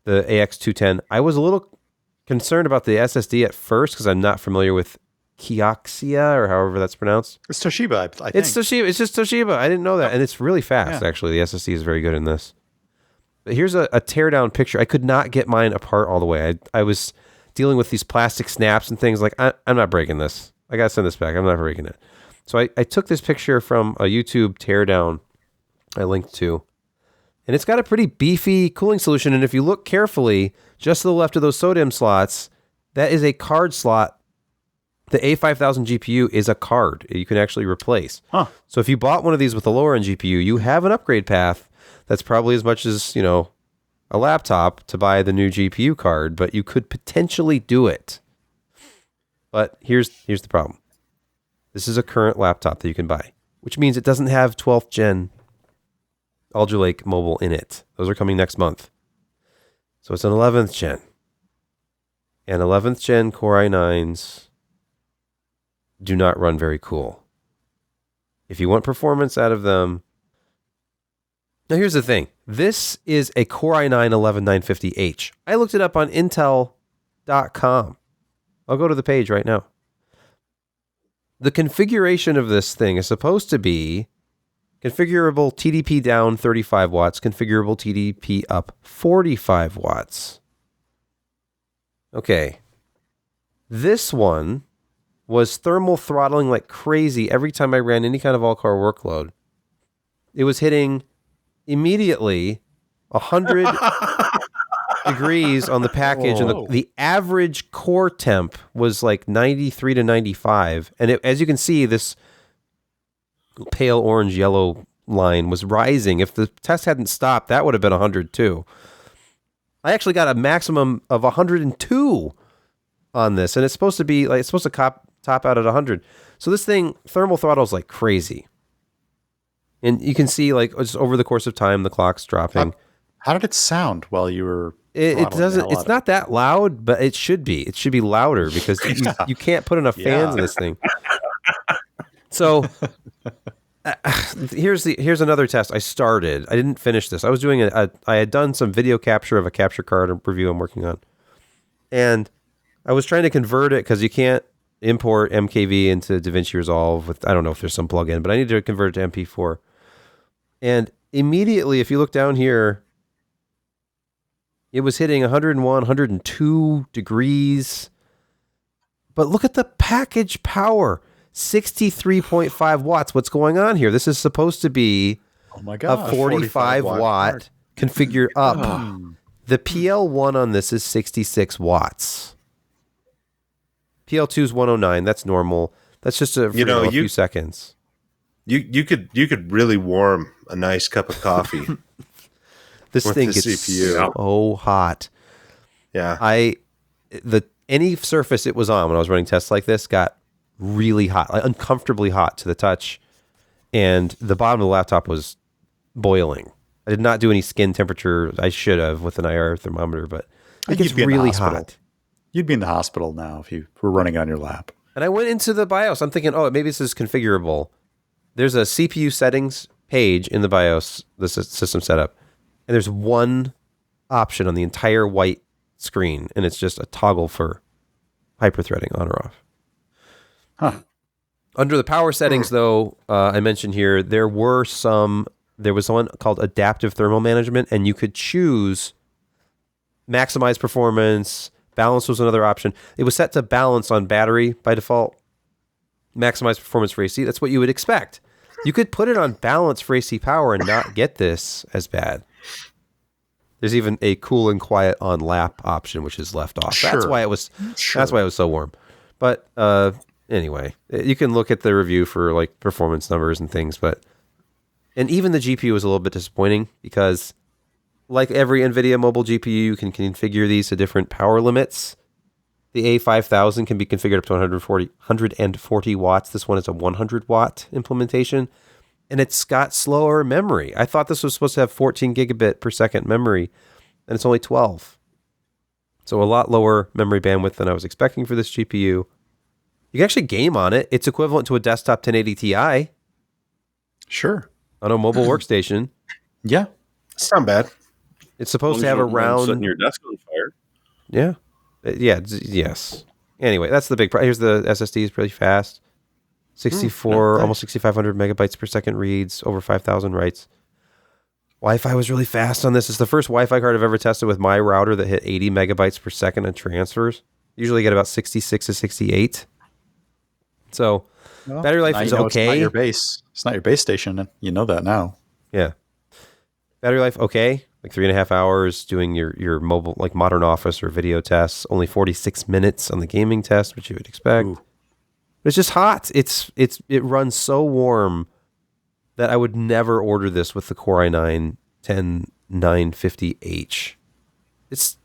the AX210. I was a little concerned about the SSD at first because I'm not familiar with Kioxia or however that's pronounced. It's Toshiba, I think. It's Toshiba. It's just Toshiba. I didn't know that. And it's really fast, actually. The SSD is very good in this. But here's a teardown picture. I could not get mine apart all the way. I was dealing with these plastic snaps and things like, I'm not breaking this. I got to send this back. I'm not breaking it. So I took this picture from a YouTube teardown I linked to. And it's got a pretty beefy cooling solution. And if you look carefully, just to the left of those SODIMM slots, that is a card slot. The A5000 GPU is a card you can actually replace. Huh. So if you bought one of these with a lower end GPU, you have an upgrade path that's probably as much as, a laptop to buy the new GPU card, but you could potentially do it. But here's the problem. This is a current laptop that you can buy, which means it doesn't have 12th gen Alder Lake Mobile in it. Those are coming next month. So it's an 11th gen. And 11th gen Core i9s do not run very cool. If you want performance out of them... Now here's the thing. This is a Core i9 11950H. I looked it up on Intel.com. I'll go to the page right now. The configuration of this thing is supposed to be configurable TDP down 35 watts, configurable TDP up 45 watts. Okay. This one was thermal throttling like crazy every time I ran any kind of all-core workload. It was hitting immediately 100 degrees on the package, and the average core temp was like 93 to 95. And as you can see, this pale orange yellow line was rising. If the test hadn't stopped, that would have been 100 too. I actually got a maximum of 102 on this, and it's supposed to top out at 100. So this thing thermal throttles like crazy. And you can see, like, just over the course of time, the clock's dropping. How did it sound while you were? It doesn't. It's not that loud, but it should be. It should be louder because you can't put enough fans in this thing. So here's another test. I didn't finish this. I was doing I had done some video capture of a capture card review I'm working on, and I was trying to convert it because you can't import MKV into DaVinci Resolve with, I don't know if there's some plugin, but I need to convert it to MP4. And immediately, if you look down here, it was hitting 101, 102 degrees. But look at the package power, 63.5 watts. What's going on here? This is supposed to be a 45 watt configured up. The PL1 on this is 66 watts. PL2 is 109. That's normal. That's just a few seconds. You could really warm a nice cup of coffee. This thing gets CPU. so hot. Yeah. Any surface it was on when I was running tests like this got really hot, like uncomfortably hot to the touch, and the bottom of the laptop was boiling. I did not do any skin temperature. I should have with an IR thermometer, but it gets really hot. You'd be in the hospital now if you were running it on your lap. And I went into the BIOS. I'm thinking, maybe this is configurable. There's a CPU settings page in the BIOS, the system setup, and there's one option on the entire white screen, and it's just a toggle for hyperthreading on or off. Huh. Under the power settings, though, I mentioned here, there was one called Adaptive Thermal Management, and you could choose maximize performance. Balance was another option. It was set to balance on battery by default. Maximize performance for AC. That's what you would expect. You could put it on balance for AC power and not get this as bad. There's even a cool and quiet on lap option, which is left off. Sure. That's why it was so warm. But anyway, you can look at the review for like performance numbers and things. And even the GPU was a little bit disappointing because, like every NVIDIA mobile GPU, you can configure these to different power limits. The A5000 can be configured up to 140 watts. This one is a 100 watt implementation, and it's got slower memory. I thought this was supposed to have 14 gigabit per second memory, and it's only 12. So a lot lower memory bandwidth than I was expecting for this GPU. You can actually game on it. It's equivalent to a desktop 1080 Ti. Sure. On a mobile workstation. Yeah. It's not bad. It's supposed to have around... setting your desk on fire. Yeah. Yes. Anyway, that's the big problem. Here's the SSD is pretty fast. 64, almost 6,500 megabytes per second reads, over 5,000 writes. Wi-Fi was really fast on this. It's the first Wi-Fi card I've ever tested with my router that hit 80 megabytes per second in transfers. Usually get about 66 to 68. So battery life is okay. It's not your base. It's not your base station. You know that now. Yeah. Battery life, okay. Like 3.5 hours doing your mobile, like modern office or video tests. Only 46 minutes on the gaming test, which you would expect. Ooh. But it's just hot. It runs so warm that I would never order this with the Core i9-10950H. It's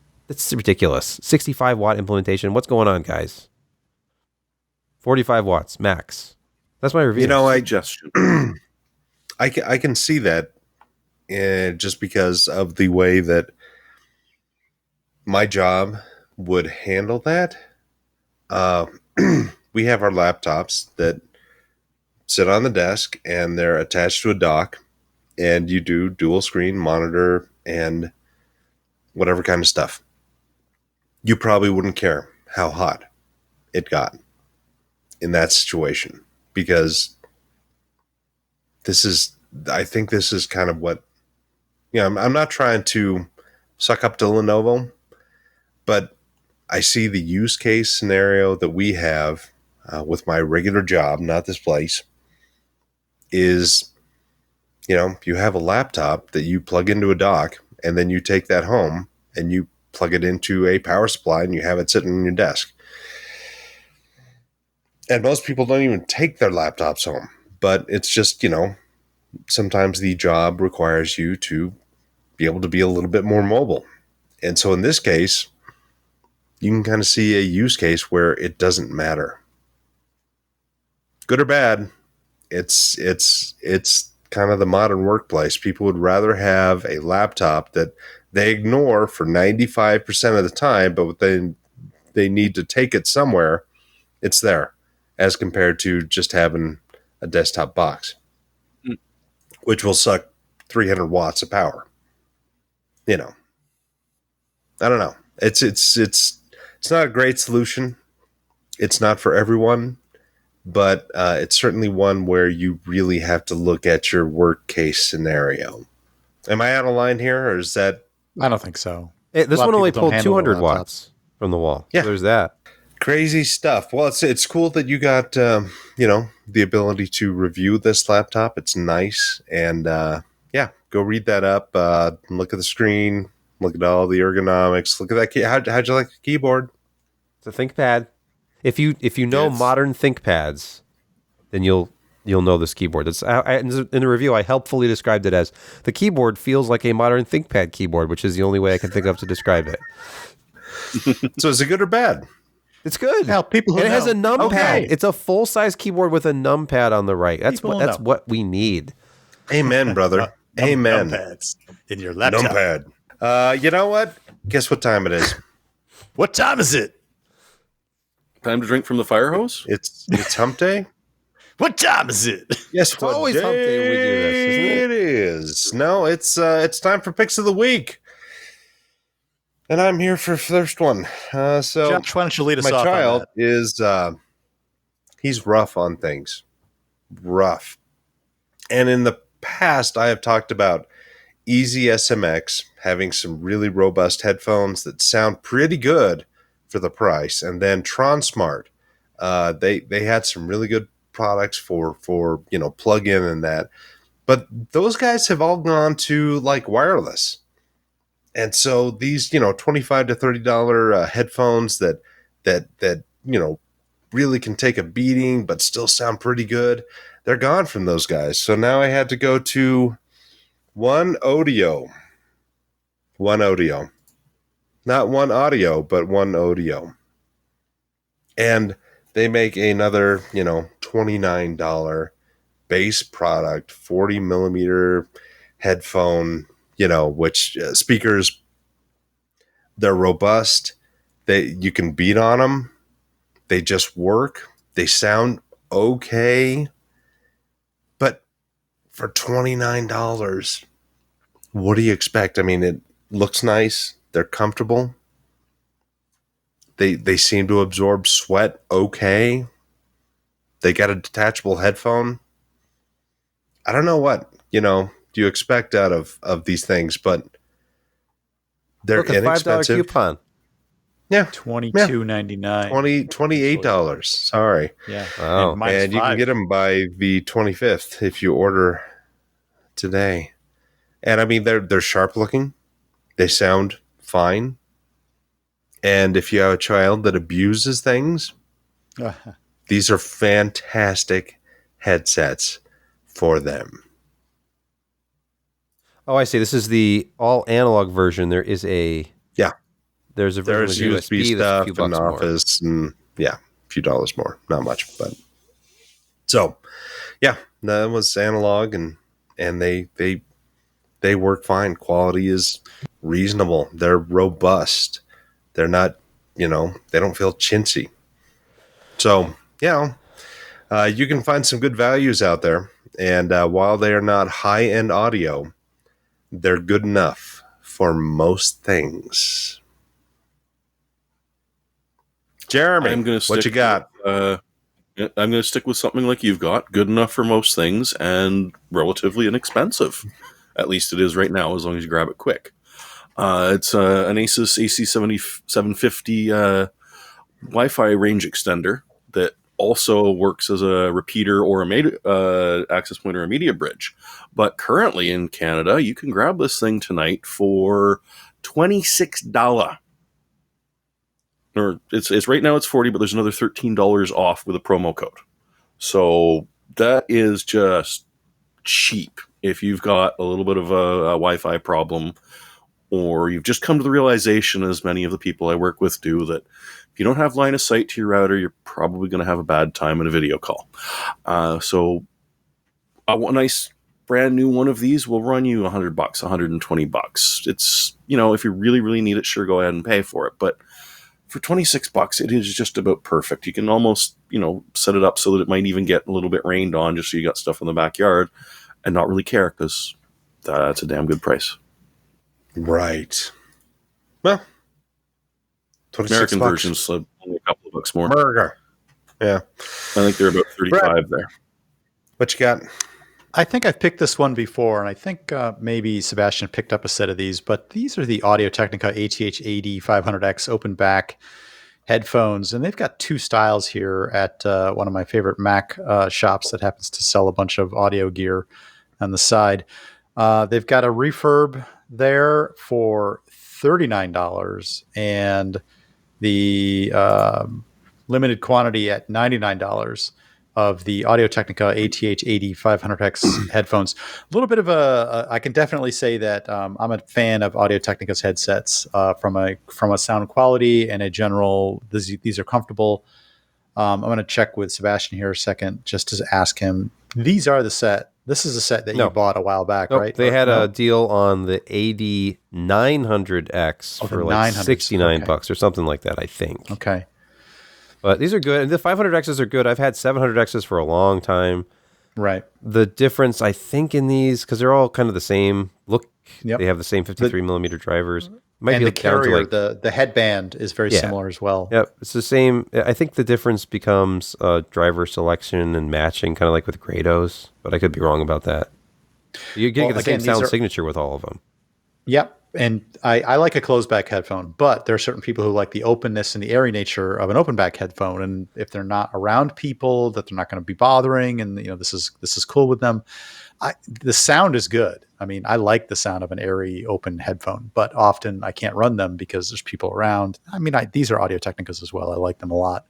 ridiculous. 65 watt implementation. What's going on, guys? 45 watts max. That's my review. I can see that. Just because of the way that my job would handle that. We have our laptops that sit on the desk and they're attached to a dock, and you do dual screen monitor and whatever kind of stuff. You probably wouldn't care how hot it got in that situation, because I think this is kind of what, I'm not trying to suck up to Lenovo, but I see the use case scenario that we have with my regular job, not this place, is, you have a laptop that you plug into a dock, and then you take that home and you plug it into a power supply and you have it sitting on your desk. And most people don't even take their laptops home, but it's just, sometimes the job requires you to be able to be a little bit more mobile. And so in this case, you can kind of see a use case where it doesn't matter. Good or bad, it's kind of the modern workplace. People would rather have a laptop that they ignore for 95% of the time, but when they need to take it somewhere, it's there, as compared to just having a desktop box, which will suck 300 watts of power. I don't know. It's not a great solution. It's not for everyone, but it's certainly one where you really have to look at your work case scenario. Am I out of line here, or is that? I don't think so. This one only pulled 200 watts from the wall. Yeah, so there's that. Crazy stuff. Well, it's cool that you got the ability to review this laptop. It's nice, and go read that up. Look at the screen. Look at all the ergonomics. Look at that. How'd you like the keyboard? It's a ThinkPad. If you know modern ThinkPads, then you'll know this keyboard. In the review, I helpfully described it as the keyboard feels like a modern ThinkPad keyboard, which is the only way I can think of to describe it. So is it good or bad? It's good. Now, people it has a numpad. Okay. It's a full-size keyboard with a numpad on the right. That's what we need. Amen, brother. Amen. Numpads in your laptop. Numpad. You know what? Guess what time it is? What time is it? Time to drink from the fire hose? It's hump day. What time is it? Yes, it's always hump day when we do this, isn't it? It is. No, it's time for picks of the week. And I'm here for first one. So Josh, why don't you lead us off? My child is he's rough on things. Rough. And in the past, I have talked about Easy SMX having some really robust headphones that sound pretty good for the price. And then TronSmart, they had some really good products for plug-in and that. But those guys have all gone to like wireless. And so these, $25 to $30 headphones that really can take a beating but still sound pretty good, they're gone from those guys. So now I had to go to One Audio. Not One Audio, but One Audio. And they make another, $29 base product, 40 millimeter headphone, which speakers, they're robust. You can beat on them. They just work. They sound okay. But for $29, what do you expect? I mean, it looks nice. They're comfortable. They seem to absorb sweat okay. They got a detachable headphone. I don't know what, do you expect out of these things, but they're inexpensive. $5 coupon. Yeah. $22.99. $28. Sorry. Yeah. Wow. And you can get them by the 25th if you order today. And I mean, they're sharp looking. They sound fine. And if you have a child that abuses things, these are fantastic headsets for them. Oh, I see. This is the all analog version. There is a There's a version with USB stuff and Office, and a few dollars more. Not much, but so that was analog, and they work fine. Quality is reasonable. They're robust. They're not, they don't feel chintzy. So you can find some good values out there, and while they are not high end audio, they're good enough for most things. Jeremy, what you got? I'm going to stick with something like you've got. Good enough for most things and relatively inexpensive. At least it is right now, as long as you grab it quick. It's an Asus AC750 Wi-Fi range extender that also works as a repeater or a access point or a media bridge. But currently in Canada, you can grab this thing tonight for $26. Or it's right now it's $40, but there's another $13 off with a promo code. So that is just cheap if you've got a little bit of a Wi-Fi problem, or you've just come to the realization, as many of the people I work with do, that if you don't have line of sight to your router, you're probably going to have a bad time in a video call. So a nice brand new one of these will run you $100, $120. It's, if you really, really need it, sure, go ahead and pay for it. But for $26, it is just about perfect. You can almost, set it up so that it might even get a little bit rained on, just so you got stuff in the backyard and not really care, because that's a damn good price. Right. Well, American version's only a couple of bucks more. Burger. Yeah. I think they're about 35 there. What you got? I think I've picked this one before, and I think maybe Sebastian picked up a set of these, but these are the Audio-Technica ATH-80 500X open back headphones, and they've got two styles here at one of my favorite Mac shops that happens to sell a bunch of audio gear on the side. They've got a refurb there for $39 and the limited quantity at $99 of the Audio-Technica ATH-80 500X headphones. A little bit of I can definitely say that I'm a fan of Audio-Technica's headsets from a sound quality and a general, these are comfortable. I'm going to check with Sebastian here a second just to ask him. These are the set. This is a set that you bought a while back, right? They had a deal on the AD900X for like $69 or something like that, I think. Okay. But these are good. And the 500Xs are good. I've had 700Xs for a long time. Right. The difference, I think, in these, because they're all kind of the same look. Yep. They have the same 53 millimeter drivers. And the carrier, the headband is very similar as well. Yep. It's the same. I think the difference becomes driver selection and matching, kind of like with Grados, but I could be wrong about that. You're getting the same sound signature with all of them. Yep. And I like a closed back headphone, but there are certain people who like the openness and the airy nature of an open back headphone. And if they're not around people that they're not going to be bothering, and this is cool with them, the sound is good. I mean, I like the sound of an airy open headphone, but often I can't run them because there's people around. I mean, these are Audio-Technicas as well. I like them a lot.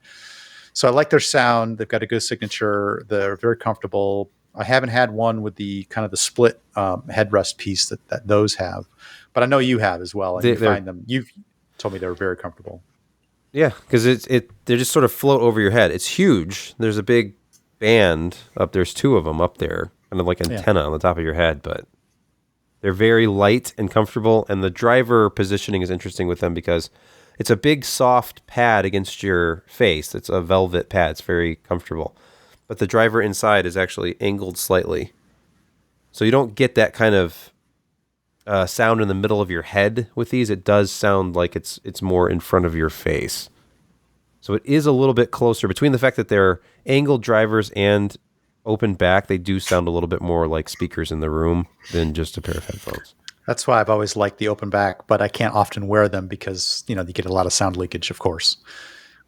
So I like their sound. They've got a good signature. They're very comfortable. I haven't had one with the kind of the split headrest piece that those have. But I know you have as well. And you find them. You've told me they're very comfortable. Yeah, because they just sort of float over your head. It's huge. There's a big band up. There's two of them up there, kind of like antenna on the top of your head. But they're very light and comfortable. And the driver positioning is interesting with them because it's a big soft pad against your face. It's a velvet pad. It's very comfortable. But the driver inside is actually angled slightly, so you don't get that kind of sound in the middle of your head with these. It does sound like it's more in front of your face. So it is a little bit closer. Between the fact that they're angled drivers and open back, they do sound a little bit more like speakers in the room than just a pair of headphones. That's why I've always liked the open back, but I can't often wear them because, you get a lot of sound leakage, of course.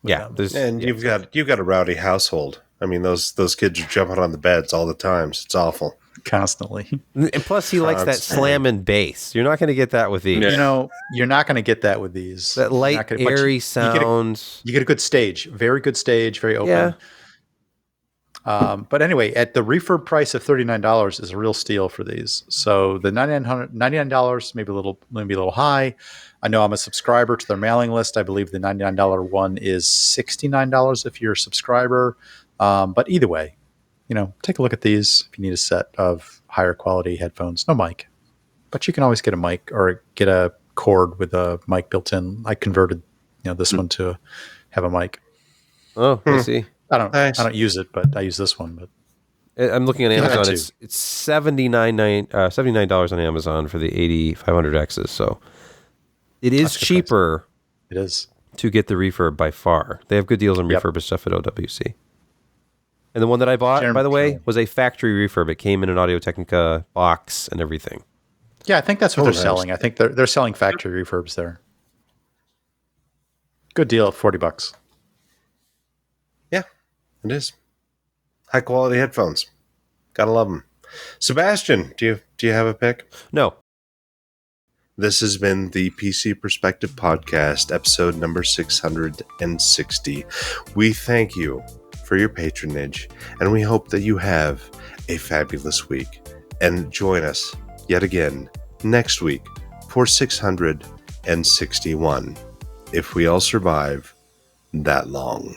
Yeah. And you've got a rowdy household. I mean, those kids are jumping on the beds all the time. So it's awful. Constantly. And plus he likes that slam and bass. You're not going to get that with these. You're not going to get that with these. That light, airy sound. You get a good stage. Very good stage. Very open. Yeah. But anyway, at the refurb price of $39 is a real steal for these. So the $99 maybe a little high. I know I'm a subscriber to their mailing list. I believe the $99 one is $69 if you're a subscriber. But either way, take a look at these if you need a set of higher quality headphones. No mic, but you can always get a mic or get a cord with a mic built in. I converted, this one to have a mic. Oh, I see. I don't use it, but I use this one. But I'm looking at Amazon. It's $79 on Amazon for the 8500Xs. So it is cheaper. It is to get the refurb by far. They have good deals on refurbished stuff at OWC. And the one that I bought, by the way, was a factory refurb. It came in an Audio-Technica box and everything. Yeah, I think that's what they're nice. selling. I think they're selling factory reverbs there. Good deal at $40. Yeah, it is. High quality headphones. Gotta love them. Sebastian, do you have a pick? No. This has been the PC Perspective Podcast, episode number 660. We thank you for your patronage, and we hope that you have a fabulous week. And join us yet again next week for 661, if we all survive that long.